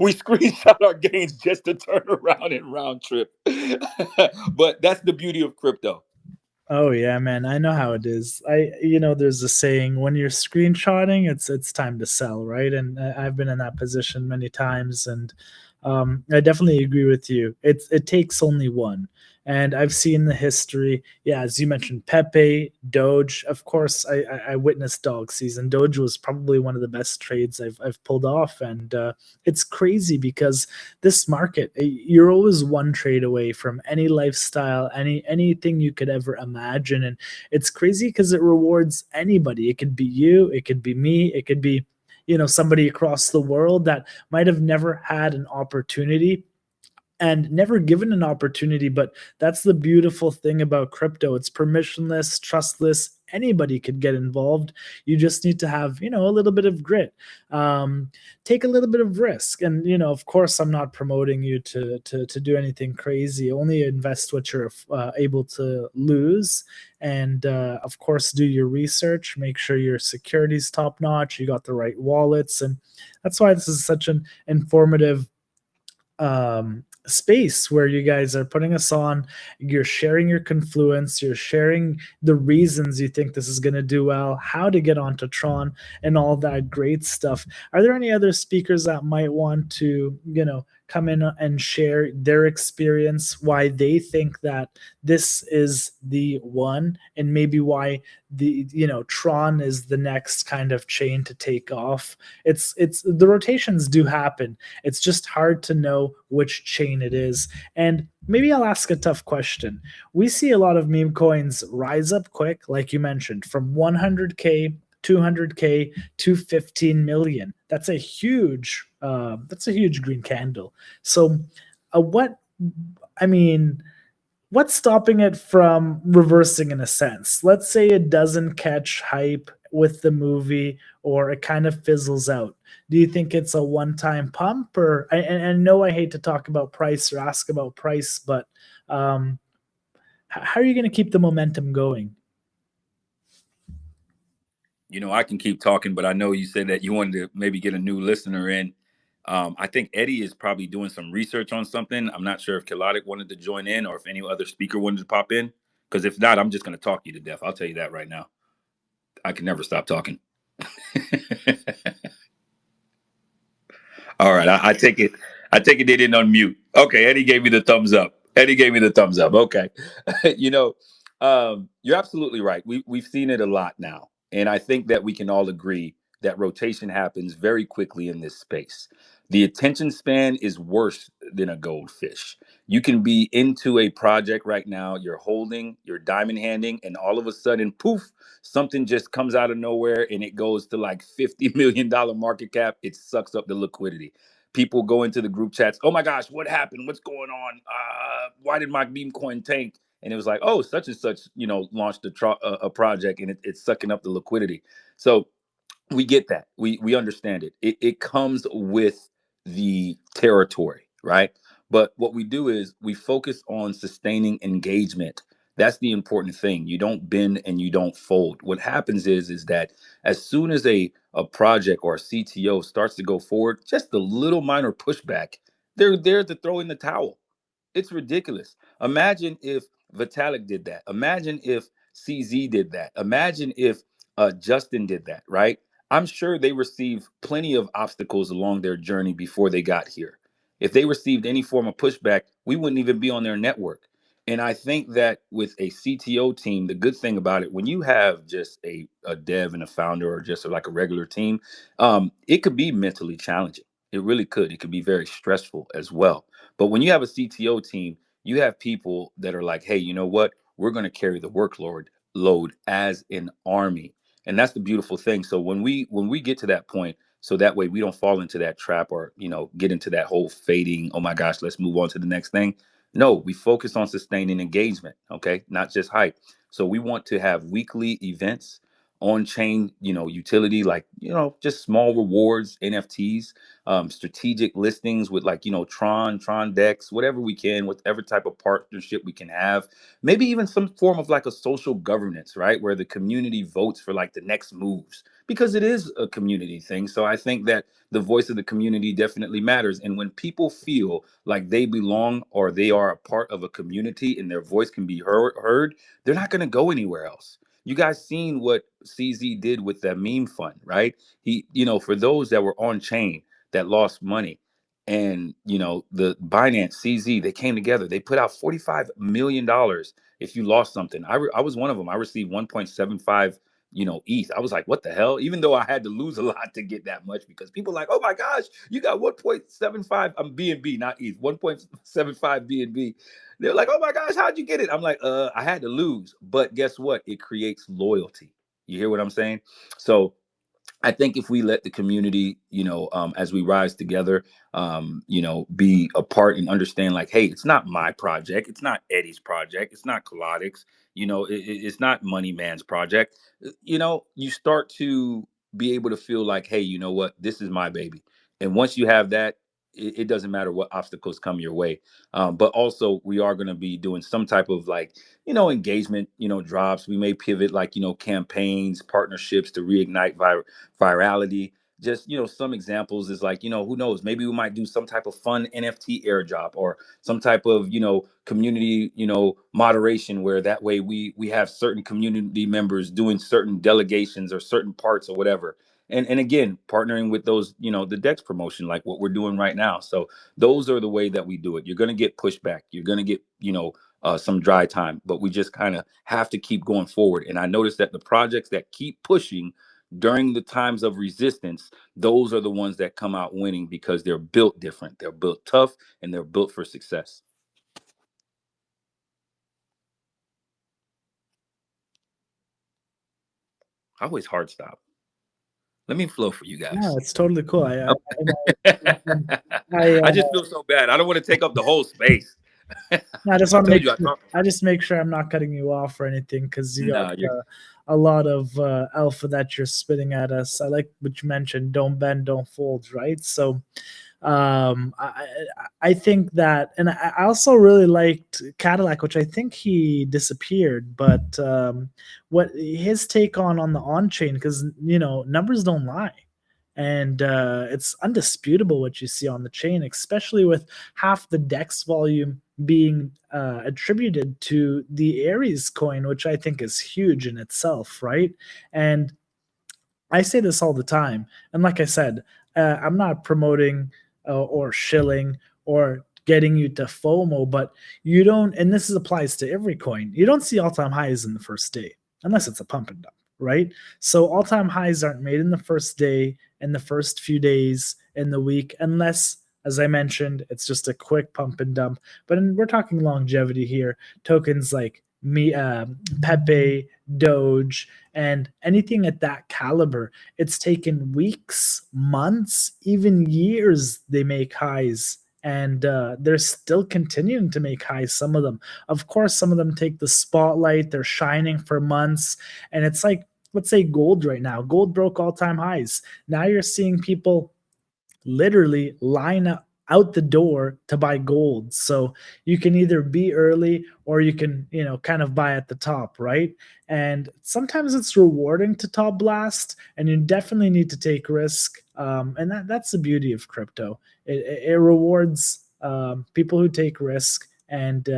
We screenshot our gains just to turn around and round trip. But that's the beauty of crypto. Oh yeah, man. I know how it is. There's a saying, when you're screenshotting, it's time to sell, right? And I've been in that position many times, and I definitely agree with you. It takes only one. And I've seen the history. Yeah, as you mentioned, Pepe, Doge. Of course, I witnessed dog season. Doge was probably one of the best trades I've pulled off, and it's crazy because this market, you're always one trade away from any lifestyle, anything you could ever imagine, and it's crazy because it rewards anybody. It could be you, it could be me, it could be somebody across the world that might have never had an opportunity and never given an opportunity. But that's the beautiful thing about crypto. It's permissionless, trustless, anybody could get involved. You just need to have, you know, a little bit of grit, take a little bit of risk. And, you know, of course, I'm not promoting you to do anything crazy. Only invest what you're able to lose. And of course, do your research, make sure your security's top notch, you got the right wallets. And that's why this is such an informative space where you guys are putting us on. You're sharing your confluence, you're sharing the reasons you think this is going to do well, how to get onto Tron, and all that great stuff. Are there any other speakers that might want to, you know, come in and share their experience, why they think that this is the one, and maybe why the, you know, Tron is the next kind of chain to take off? It's the rotations do happen. It's just hard to know which chain it is. And maybe I'll ask a tough question. We see a lot of meme coins rise up quick, like you mentioned, from 100K, 200K to 15 million. That's a huge green candle. So what I mean, what's stopping it from reversing in a sense? Let's say it doesn't catch hype with the movie, or it kind of fizzles out. Do you think it's a one-time pump? Or I know I hate to talk about price or ask about price, but how are you going to keep the momentum going? You know, I can keep talking, but I know you said that you wanted to maybe get a new listener in. I think Eddie is probably doing some research on something. I'm not sure if Kelodic wanted to join in or if any other speaker wanted to pop in. Because if not, I'm just going to talk you to death. I'll tell you that right now. I can never stop talking. All right, I take it. I take it they didn't unmute. Okay, Eddie gave me the thumbs up. Eddie gave me the thumbs up. Okay, you know, you're absolutely right. We've seen it a lot now, and I think that we can all agree that rotation happens very quickly in this space. The attention span is worse than a goldfish. You can be into a project right now, you're holding, you're diamond handing, and all of a sudden, poof, something just comes out of nowhere and it goes to like $50 million market cap. It sucks up the liquidity. People go into the group chats. Oh my gosh, what happened? What's going on? Why did my meme coin tank? And it was like, oh, such and such, you know, launched a project and it's sucking up the liquidity. So we get that. We understand it. It comes with the territory, right? But what we do is we focus on sustaining engagement. That's the important thing. You don't bend and you don't fold. What happens is that as soon as a project or a CTO starts to go forward, just a little minor pushback, they're there to throw in the towel. It's ridiculous. Imagine if Vitalik did that. Imagine if CZ did that. Imagine if Justin did that, right? I'm sure they received plenty of obstacles along their journey before they got here. If they received any form of pushback, we wouldn't even be on their network. And I think that with a CTO team, the good thing about it, when you have just a dev and a founder or just like a regular team, it could be mentally challenging. It really could. It could be very stressful as well. But when you have a CTO team, you have people that are like, hey, you know what? We're going to carry the workload as an army. And that's the beautiful thing. So when we get to that point, so that way we don't fall into that trap or, you know, get into that whole fading, oh my gosh, let's move on to the next thing. No, we focus on sustaining engagement, okay? Not just hype. So we want to have weekly events on chain, you know, utility, like, you know, just small rewards, NFTs, strategic listings with like, you know, Tron Dex, whatever we can, whatever type of partnership we can have. Maybe even some form of like a social governance, right? Where the community votes for like the next moves because it is a community thing. So I think that the voice of the community definitely matters. And when people feel like they belong or they are a part of a community and their voice can be heard, they're not going to go anywhere else. You guys seen what CZ did with that meme fund, right? He, you know, for those that were on chain that lost money, and you know, the Binance CZ, they came together. They put out $45 million if you lost something. I was one of them. I received 1.75, you know, ETH. I was like, what the hell? Even though I had to lose a lot to get that much, because people are like, oh my gosh, you got 1.75. I'm BNB, not ETH. 1.75 BNB. They're like, oh my gosh, how'd you get it? I'm like, I had to lose. But guess what? It creates loyalty. You hear what I'm saying? So I think if we let the community, as we rise together, be a part and understand, like, hey, it's not my project, it's not Eddie's project, it's not Colodics, it's not Money Man's project. You start to be able to feel like, hey, you know what, this is my baby. And once you have that, it doesn't matter what obstacles come your way. But also, we are going to be doing some type of, like, engagement, drops. We may pivot, like, campaigns, partnerships to reignite virality. Just, some examples is like, who knows, maybe we might do some type of fun NFT airdrop, or some type of, community, moderation, where that way we have certain community members doing certain delegations or certain parts or whatever. And again, partnering with those, the Dex promotion, like what we're doing right now. So those are the way that we do it. You're going to get pushback, you're going to get, some dry time, but we just kind of have to keep going forward. And I noticed that the projects that keep pushing during the times of resistance, those are the ones that come out winning, because they're built different, they're built tough, and they're built for success. I always hard stop. Let me flow for you No, guys. it's totally cool. I I just feel so bad. I don't want to take up the whole space. I just I want to told make you I sure, talk. I just make sure I'm not cutting you off or anything, because you got No, you're a lot of alpha that you're spitting at us. I like what you mentioned: don't bend, don't fold, right? So I think that, and I also really liked Cadillac, which I think he disappeared, but what his take on the on chain, because numbers don't lie, and it's undisputable what you see on the chain, especially with half the Dex volume being attributed to the Ares coin, which I think is huge in itself, right? And I say this all the time, and like I said, I'm not promoting or shilling or getting you to FOMO, but you don't, and this applies to every coin. You don't see all-time highs in the first day unless it's a pump and dump, right? So all-time highs aren't made in the first day, in the first few days, in the week, unless, as I mentioned, it's just a quick pump and dump. But we're talking longevity here. Tokens like Pepe, Doge, and anything at that caliber, it's taken weeks, months, even years. They make highs, and they're still continuing to make highs. Some of them, of course, some of them take the spotlight. They're shining for months, and it's like, let's say gold right now. Gold broke all-time highs. Now you're seeing people literally line up out the door to buy gold. So you can either be early, or you can, kind of buy at the top, right? And sometimes it's rewarding to top blast, and you definitely need to take risk. And that's the beauty of crypto. It rewards people who take risk. And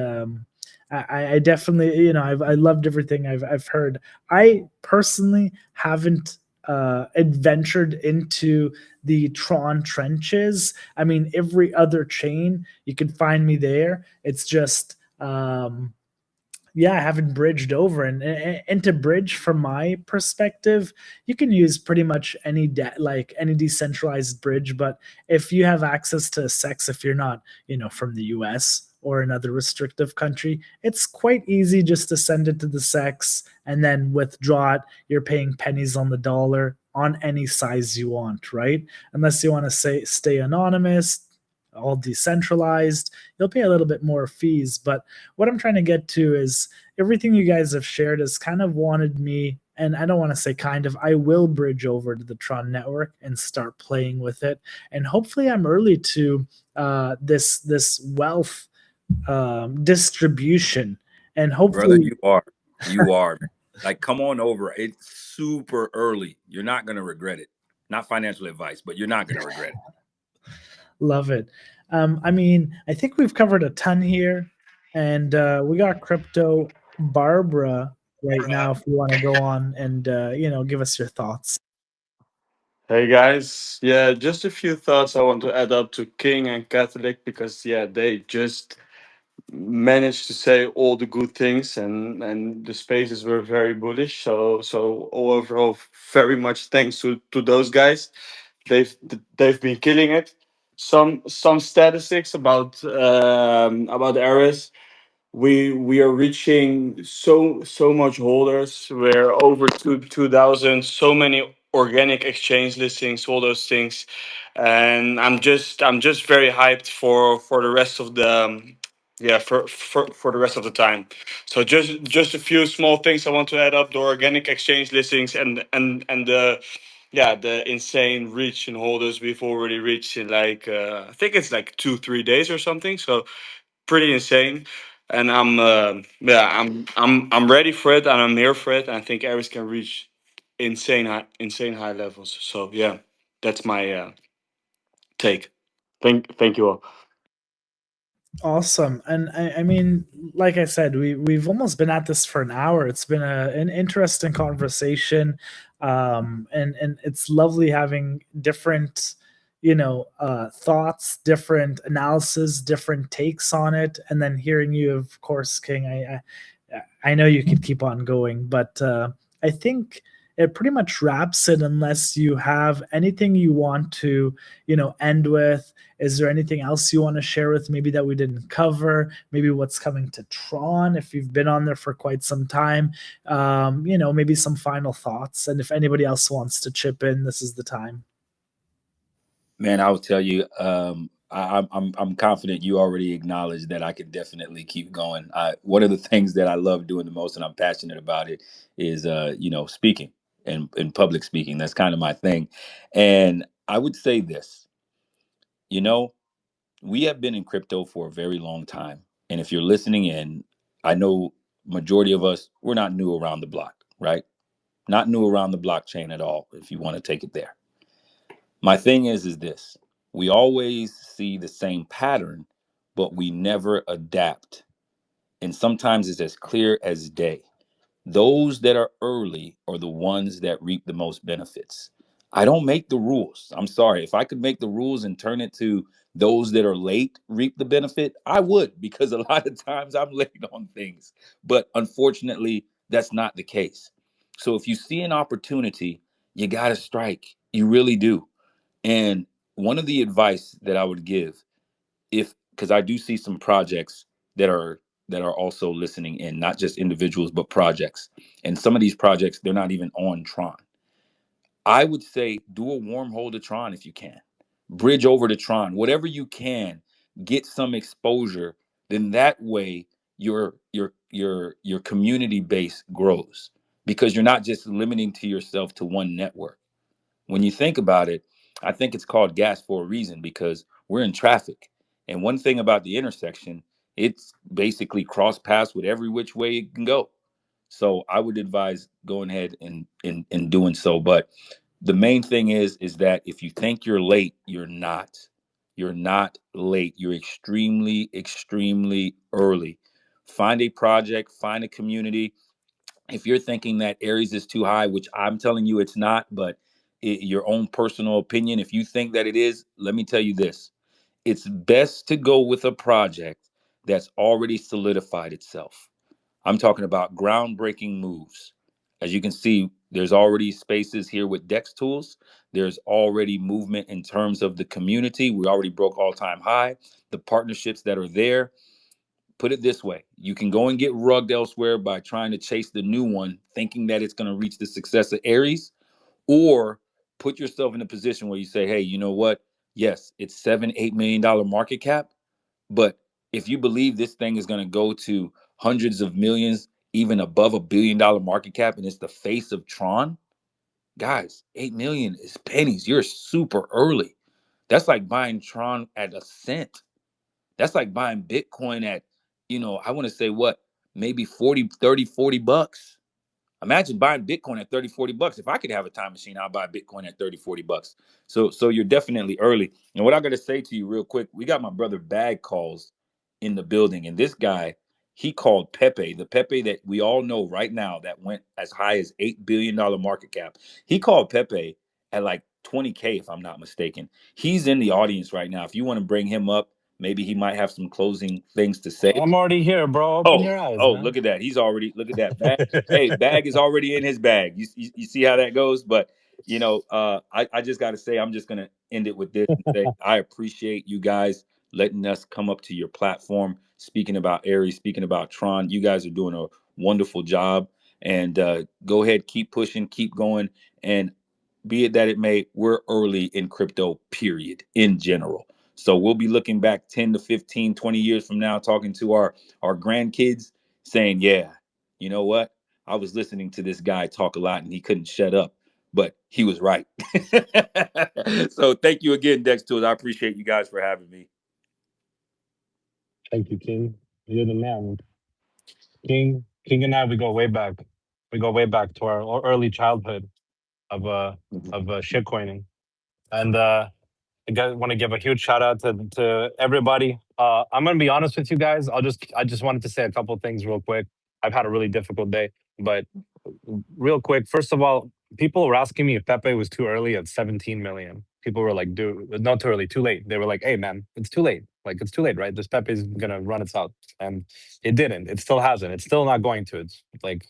I definitely, I loved everything I've heard. I personally haven't adventured into the Tron trenches. I mean, every other chain you can find me there. It's just yeah, I haven't bridged over, and to bridge from my perspective, you can use pretty much like any decentralized bridge. But if you have access to sex, if you're not, from the US or another restrictive country, it's quite easy just to send it to the sex and then withdraw it. You're paying pennies on the dollar on any size you want, right? Unless you want to stay anonymous, all decentralized, you'll pay a little bit more fees. But what I'm trying to get to is everything you guys have shared has kind of wanted me, and I don't want to say kind of, I will bridge over to the Tron network and start playing with it. And hopefully I'm early to this wealth distribution. And brother. hopefully, You are, man. Like, come on over. It's super early. You're not gonna regret it. Not financial advice, but you're not gonna regret it. love it. I mean, I think we've covered a ton here, and we got Crypto Barbara right now. If you want to go on and give us your thoughts. Hey guys, yeah, just a few thoughts I want to add up to King and Catholic, because yeah, they just managed to say all the good things, and the spaces were very bullish. So overall, very much thanks to those guys. They've been killing it. Some statistics about Ares. We are reaching so much holders. We're over 2,000. So many organic exchange listings, all those things. And I'm just very hyped for the rest of the yeah for the rest of the time. So just a few small things I want to add up: the organic exchange listings and the the insane reach in holders we've already reached in like I think it's like 2-3 days or something. So pretty insane. And I'm ready for it, and I'm here for it. And I think Ares can reach insane high levels. So yeah, that's my take. Thank you all. Awesome. And I mean, like I said, we've almost been at this for an hour. It's been an interesting conversation. And it's lovely having different, thoughts, different analysis, different takes on it. And then hearing you, of course, King, I know you could keep on going, but I think it pretty much wraps it unless you have anything you want to, end with. Is there anything else you want to share with maybe that we didn't cover? Maybe what's coming to Tron if you've been on there for quite some time? Maybe some final thoughts. And if anybody else wants to chip in, this is the time. Man, I will tell you, I'm confident you already acknowledged that I can definitely keep going. One of the things that I love doing the most, and I'm passionate about it, is speaking and public speaking. That's kind of my thing. And I would say this, you know, we have been in crypto for a very long time, and if you're listening in, I know majority of us, we're not new around the block, right? Not new around the blockchain at all. If you want to take it there. My thing is this: we always see the same pattern, but we never adapt. And sometimes it's as clear as day. Those that are early are the ones that reap the most benefits. I don't make the rules. I'm sorry. If I could make the rules and turn it to those that are late reap the benefit, I would, because a lot of times I'm late on things. But unfortunately, that's not the case. So if you see an opportunity, you got to strike. You really do. And one of the advice that I would give, if because I do see some projects that are also listening in, not just individuals but projects. And some of these projects, they're not even on Tron. I would say do a wormhole to Tron if you can. Bridge over to Tron, whatever you can, get some exposure. Then that way your community base grows, because you're not just limiting to yourself to one network. When you think about it, I think it's called gas for a reason, because we're in traffic. And one thing about the intersection, it's basically cross paths with every which way it can go. So I would advise going ahead and doing so. But the main thing is that if you think you're late, you're not. You're not late. You're extremely, extremely early. Find a project, find a community. If you're thinking that Aries is too high, which I'm telling you it's not, but your own personal opinion, if you think that it is, let me tell you this: it's best to go with a project that's already solidified itself. I'm talking about groundbreaking moves. As you can see, there's already spaces here with DEXTools. There's already movement in terms of the community. We already broke all-time high. The partnerships that are there, put it this way: you can go and get rugged elsewhere by trying to chase the new one, thinking that it's going to reach the success of Aries, or put yourself in a position where you say, hey, you know what? Yes, it's $7-8 million market cap, but if you believe this thing is going to go to hundreds of millions, even above $1 billion market cap, and it's the face of Tron, guys, 8 million is pennies. You're super early. That's like buying Tron at a cent. That's like buying Bitcoin at, I want to say what, maybe 40, 30, $40. Imagine buying Bitcoin at 30, $40. If I could have a time machine, I'll buy Bitcoin at 30, $40. So you're definitely early. And what I got to say to you real quick, we got my brother Bag Calls in the building. And this guy, he called Pepe, the Pepe that we all know right now that went as high as $8 billion market cap. He called Pepe at like 20K, if I'm not mistaken. He's in the audience right now. If you want to bring him up, maybe he might have some closing things to say. I'm already here, bro. Open Oh, your eyes, oh, man. look at that. He's already, look at that bag. Hey, bag is already in his bag. You see how that goes? But, I just got to say, I'm just going to end it with this and say, I appreciate you guys letting us come up to your platform, speaking about Aries, speaking about Tron. You guys are doing a wonderful job. And go ahead, keep pushing, keep going. And be it that it may, we're early in crypto, period, in general. So we'll be looking back 10 to 15, 20 years from now, talking to our grandkids saying, yeah, you know what? I was listening to this guy talk a lot and he couldn't shut up, but he was right. So thank you again, DEXTools. I appreciate you guys for having me. Thank you, King. You're the man. King and I, we go way back. We go way back to our early childhood of shitcoining. And I want to give a huge shout out to everybody. I'm gonna be honest with you guys. I just wanted to say a couple things real quick. I've had a really difficult day, but real quick, first of all, people were asking me if Pepe was too early at 17 million. People were like, dude, not too early, too late. They were like, hey man, it's too late. Like it's too late, right? This Pepe is gonna run its out. And it didn't. It still hasn't. It's still not going to. It's like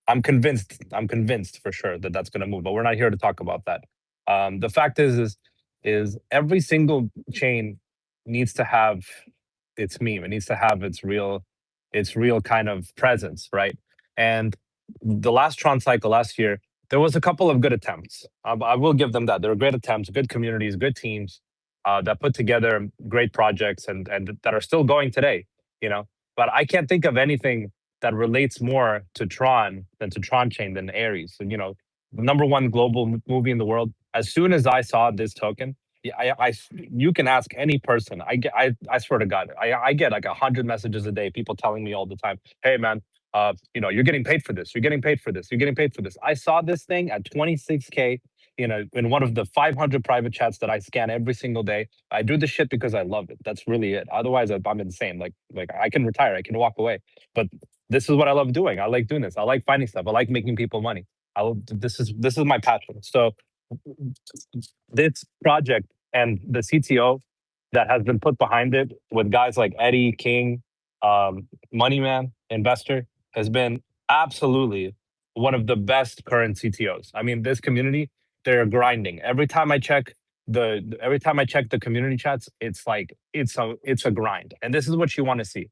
I'm convinced for sure that that's gonna move, but we're not here to talk about that. The fact is every single chain needs to have its meme. It needs to have its real kind of presence, right? And the last Tron cycle last year, there was a couple of good attempts. I will give them that. There were great attempts, good communities, good teams that put together great projects and that are still going today. You know, but I can't think of anything that relates more to Tron than to Tron Chain than Ares. And, you know, the number one global movie in the world. As soon as I saw this token, yeah, you can ask any person. I swear to God, I get like 100 messages a day, people telling me all the time, hey man, you know, you're getting paid for this. You're getting paid for this. You're getting paid for this. I saw this thing at 26K, you know, in one of the 500 private chats that I scan every single day. I do this shit because I love it. That's really it. Otherwise, I'm insane. Like I can retire. I can walk away. But this is what I love doing. I like doing this. I like finding stuff. I like making people money. This is my passion. So this project and the CTO that has been put behind it with guys like Eddie King, Moneyman, investor, has been absolutely one of the best current CTOs. I mean, this community, they're grinding. Every time I check the community chats, it's like it's a grind. And this is what you want to see.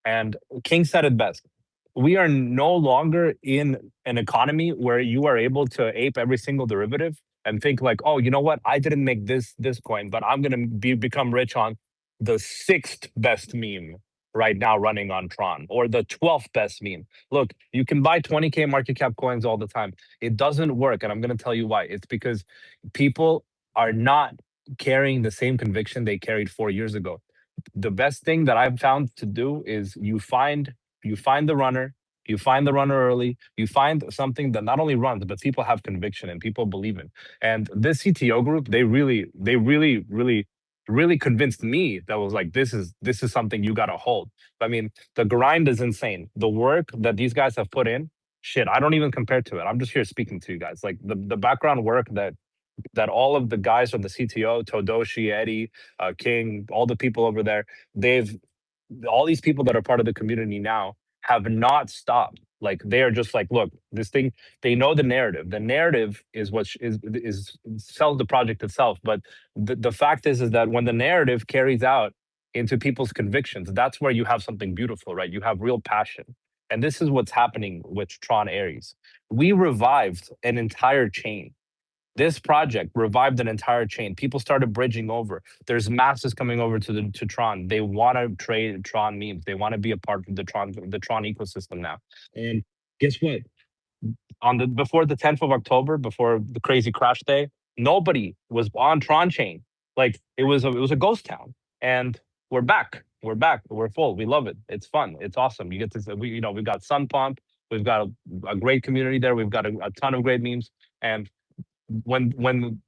And King said it best. We are no longer in an economy where you are able to ape every single derivative and think like, oh, you know what? I didn't make this coin, but I'm gonna become rich on the sixth best meme right now running on Tron or the 12th best meme. Look, you can buy 20K market cap coins all the time. It doesn't work, and I'm gonna tell you why. It's because people are not carrying the same conviction they carried 4 years ago. The best thing that I've found to do is you find the runner, you find the runner early, you find something that not only runs, but people have conviction and people believe in. And this CTO group, they really convinced me that was like, this is something you gotta hold. I mean, the grind is insane. The work that these guys have put in, shit, I don't even compare to it. I'm just here speaking to you guys. Like the background work that all of the guys from the CTO, Todoshi, Eddie, King, all the people over there, they've all these people that are part of the community now have not stopped. Like they are just like, look, this thing. They know the narrative. The narrative is what is sells the project itself. But the fact is that when the narrative carries out into people's convictions, that's where you have something beautiful, right? You have real passion. And this is what's happening with Tron Ares. We revived an entire chain. This project revived an entire chain. People started bridging over. There's masses coming over to Tron. They want to trade Tron memes. They want to be a part of the Tron ecosystem now. And guess what? On the before the 10th of October, before the crazy crash day, nobody was on Tron chain. Like it was a ghost town. And we're back. We're back. We're full. We love it. It's fun. It's awesome. You get to we've got Sun Pump. We've got a great community there. We've got a ton of great memes. And when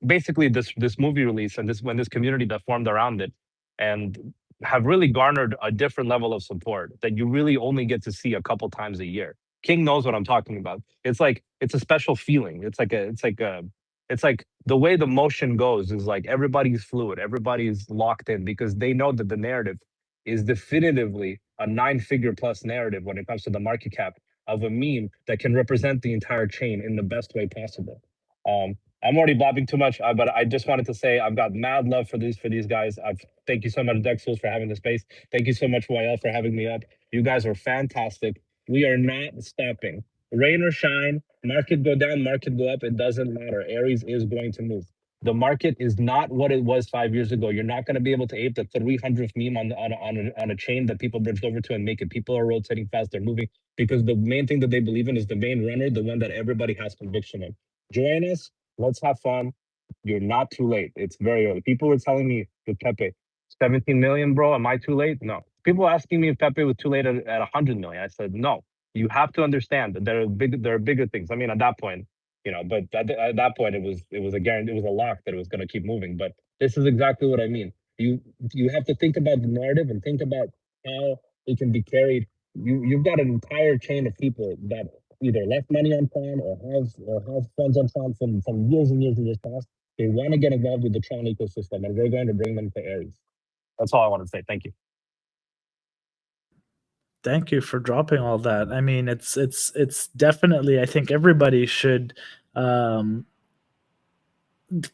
basically this movie release and this community that formed around it and have really garnered a different level of support that you really only get to see a couple times a year. King knows what I'm talking about. It's like it's a special feeling. It's like the way the motion goes is like everybody's fluid, everybody's locked in because they know that the narrative is definitively a 9-figure plus narrative when it comes to the market cap of a meme that can represent the entire chain in the best way possible. I'm already blabbing too much, but I just wanted to say I've got mad love for these guys. Thank you so much, DEXTools, for having the space. Thank you so much, YL, for having me up. You guys are fantastic. We are not stopping. Rain or shine, market go down, market go up, it doesn't matter. Aries is going to move. The market is not what it was 5 years ago. You're not going to be able to ape the 300th meme on a chain that people bridged over to and make it. People are rotating fast. They're moving because the main thing that they believe in is the main runner, the one that everybody has conviction in. Join us. Let's have fun. You're not too late. It's very early. People were telling me with Pepe, 17 million, bro. Am I too late? No. People asking me if Pepe was too late at 100 million. I said no. You have to understand that there are bigger things. I mean, at that point, but at that point it was a guarantee, it was a lock that it was going to keep moving. But this is exactly what I mean. You have to think about the narrative and think about how it can be carried. You've got an entire chain of people that either left money on Tron or have funds on Tron from years and years past. They want to get involved with the Tron ecosystem, and we're going to bring them to Aries. That's all I want to say. Thank you. Thank you for dropping all that. I mean, it's definitely. I think everybody should um,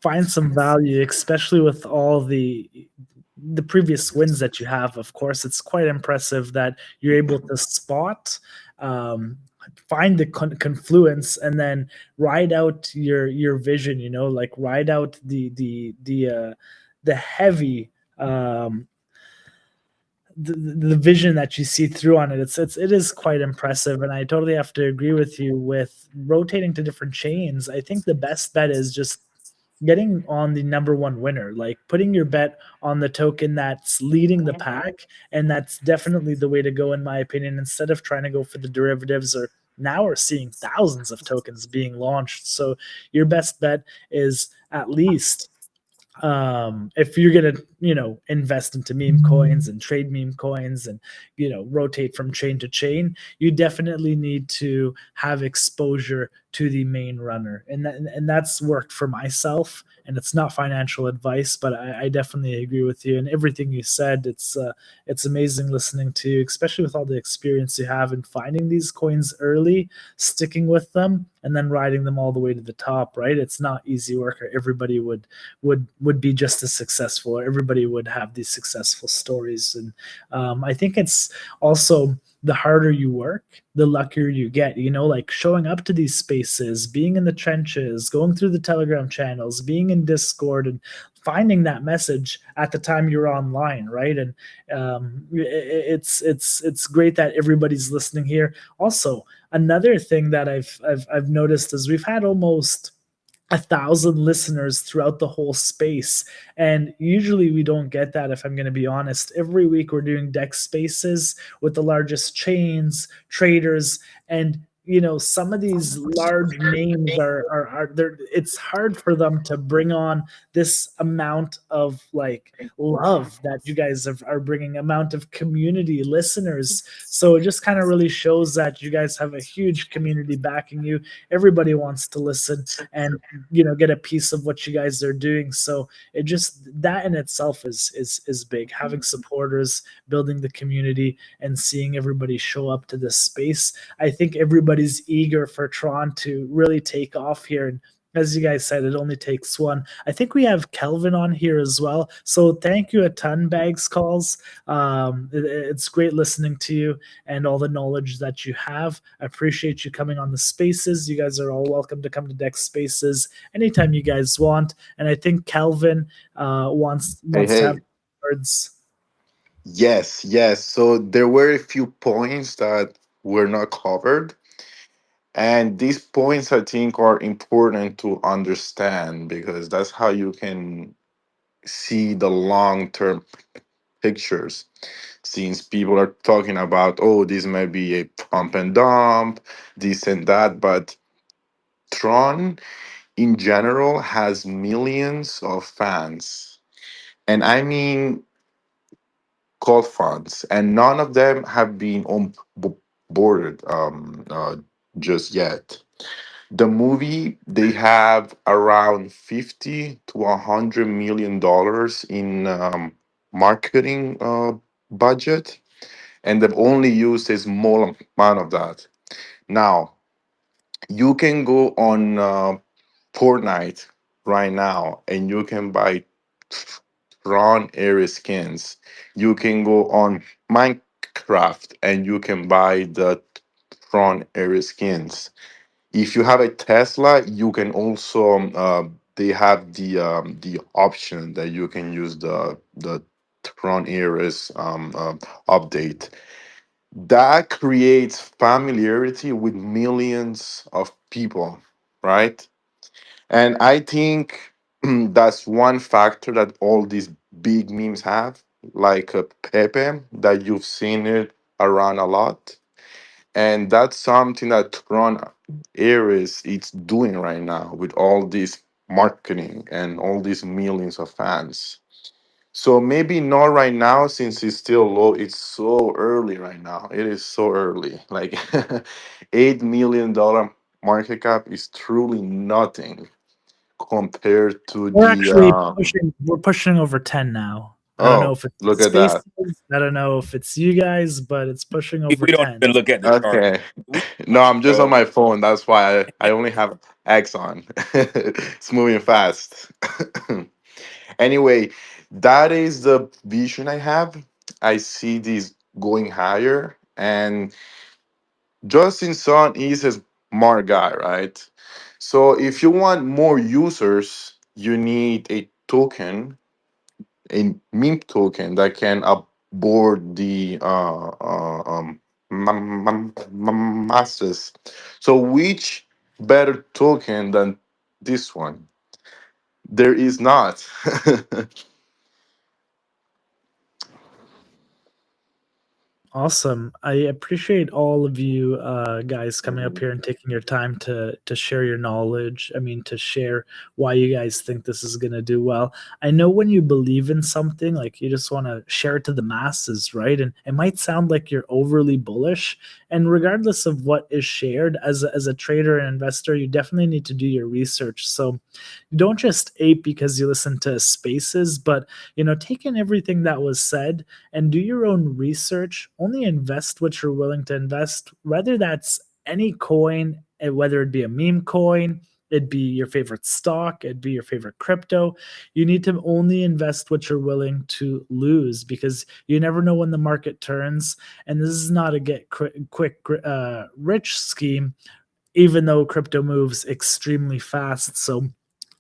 find some value, especially with all the previous wins that you have. Of course, it's quite impressive that you're able to spot, um, find the confluence, and then ride out your vision. Like ride out the heavy. The vision that you see through on it, it is quite impressive, and I totally have to agree with you with rotating to different chains. I think the best bet is just getting on the number one winner, like putting your bet on the token that's leading the pack, and that's definitely the way to go, in my opinion, instead of trying to go for the derivatives. Or now we're seeing thousands of tokens being launched, so your best bet is at least, if you're gonna invest into meme coins and trade meme coins and rotate from chain to chain, you definitely need to have exposure to the main runner, and that's worked for myself. And it's not financial advice, but I definitely agree with you and everything you said. It's amazing listening to you, especially with all the experience you have in finding these coins early, sticking with them, and then riding them all the way to the top. Right? It's not easy work, or everybody would be just as successful, or everybody would have these successful stories. And I think it's also, the harder you work, the luckier you get, like showing up to these spaces, being in the trenches, going through the Telegram channels, being in Discord, and finding that message at the time you're online, right? And it's great that everybody's listening here. Also, another thing that I've noticed is we've had almost 1,000 listeners throughout the whole space. And usually we don't get that, if I'm going to be honest. Every week we're doing deck spaces with the largest chains, traders, and some of these large names are there. It's hard for them to bring on this amount of like love that you guys are bringing, amount of community listeners. So it just kind of really shows that you guys have a huge community backing you. Everybody wants to listen and get a piece of what you guys are doing. So it just, that in itself is big, having supporters, building the community, and seeing everybody show up to this space. I think everybody's eager for Tron to really take off here. And as you guys said, it only takes one. I think we have Kelvin on here as well. So thank you a ton, Bags Calls. It's great listening to you and all the knowledge that you have. I appreciate you coming on the spaces. You guys are all welcome to come to Dex Spaces anytime you guys want. And I think Kelvin wants Hey, to have hey. words. Yes, yes. So there were a few points that were not covered. And these points, I think, are important to understand because that's how you can see the long term pictures. Since people are talking about, oh, this may be a pump and dump, this and that, but Tron in general has millions of fans. And I mean, call funds, and none of them have been boarded just yet. The movie, they have around 50 to $100 million in marketing budget, and they've only used a small amount of that. Now, you can go on Fortnite right now and you can buy TRON Ares skins. You can go on Minecraft and you can buy the TRON Ares skins. If you have a Tesla, you can also they have the option that you can use the TRON Ares update. That creates familiarity with millions of people, right? And I think that's one factor that all these big memes have, like Pepe, that you've seen it around a lot. And that's something that Tron Ares is doing right now with all this marketing and all these millions of fans. So maybe not right now since it's still low. It's so early right now. It is so early. Like $8 million market cap is truly nothing compared to We're the actually pushing over 10 now. I don't know oh, if it's look at Spaces, that. I don't know if it's you guys, but it's pushing over We don't 10. even look at the chart. Okay. We No, I'm just on bro. my phone. That's why I only have X on. It's moving fast. Anyway, that is the vision I have. I see these going higher, and Justin Sun is a smart guy, right? So if you want more users, you need a token, a meme token that can upboard the masses. So which better token than this one? There is not. Awesome. I appreciate all of you guys coming up here and taking your time to share your knowledge. I mean, to share why you guys think this is going to do well. I know when you believe in something, like you just want to share it to the masses, right? And it might sound like you're overly bullish. And regardless of what is shared, as a trader and investor, you definitely need to do your research. So don't just ape because you listen to spaces, but take in everything that was said and do your own research. Only invest what you're willing to invest, whether that's any coin, whether it be a meme coin, it'd be your favorite stock, it'd be your favorite crypto. You need to only invest what you're willing to lose because you never know when the market turns. And this is not a get quick rich scheme, even though crypto moves extremely fast. So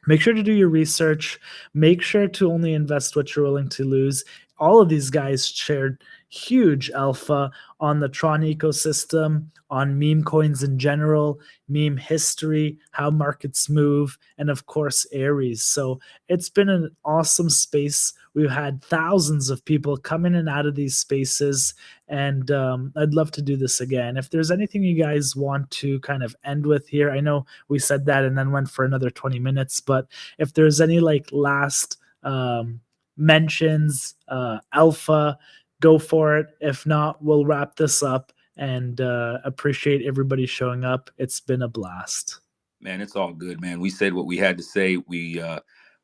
make sure to do your research. Make sure to only invest what you're willing to lose. All of these guys shared huge alpha on the Tron ecosystem, on meme coins in general, meme history, how markets move, and of course, Ares. So it's been an awesome space. We've had thousands of people come in and out of these spaces, and I'd love to do this again. If there's anything you guys want to kind of end with here, I know we said that and then went for another 20 minutes, but if there's any like last mentions, alpha, go for it. If not, we'll wrap this up and appreciate everybody showing up. It's been a blast. Man, it's all good, man. We said what we had to say. We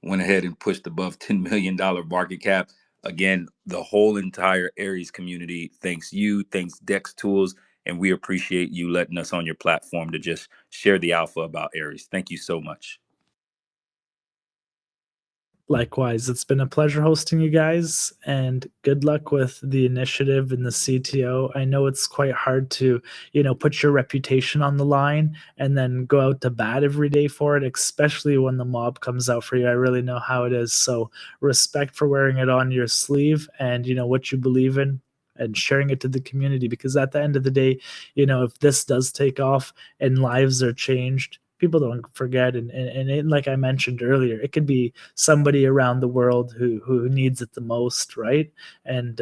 went ahead and pushed above $10 million market cap. Again, the whole entire Aries community thanks you, thanks DEXTools, and we appreciate you letting us on your platform to just share the alpha about Aries. Thank you so much. Likewise, it's been a pleasure hosting you guys, and good luck with the initiative and the CTO. I know it's quite hard to, put your reputation on the line and then go out to bat every day for it, especially when the mob comes out for you. I really know how it is. So respect for wearing it on your sleeve and what you believe in and sharing it to the community, because at the end of the day, if this does take off and lives are changed, people don't forget. And like I mentioned earlier, it could be somebody around the world who needs it the most, right? And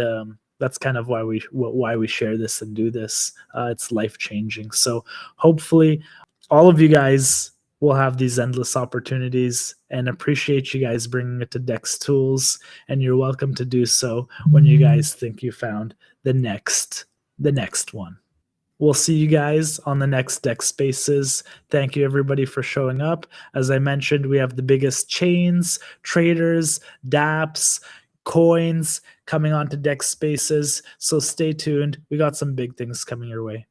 that's kind of why we share this and do this. It's life changing. So hopefully, all of you guys will have these endless opportunities, and appreciate you guys bringing it to DEXTools. And you're welcome to do so when you guys think you found the next one. We'll see you guys on the next Dex Spaces. Thank you, everybody, for showing up. As I mentioned, we have the biggest chains, traders, dApps, coins coming onto Dex Spaces. So stay tuned. We got some big things coming your way.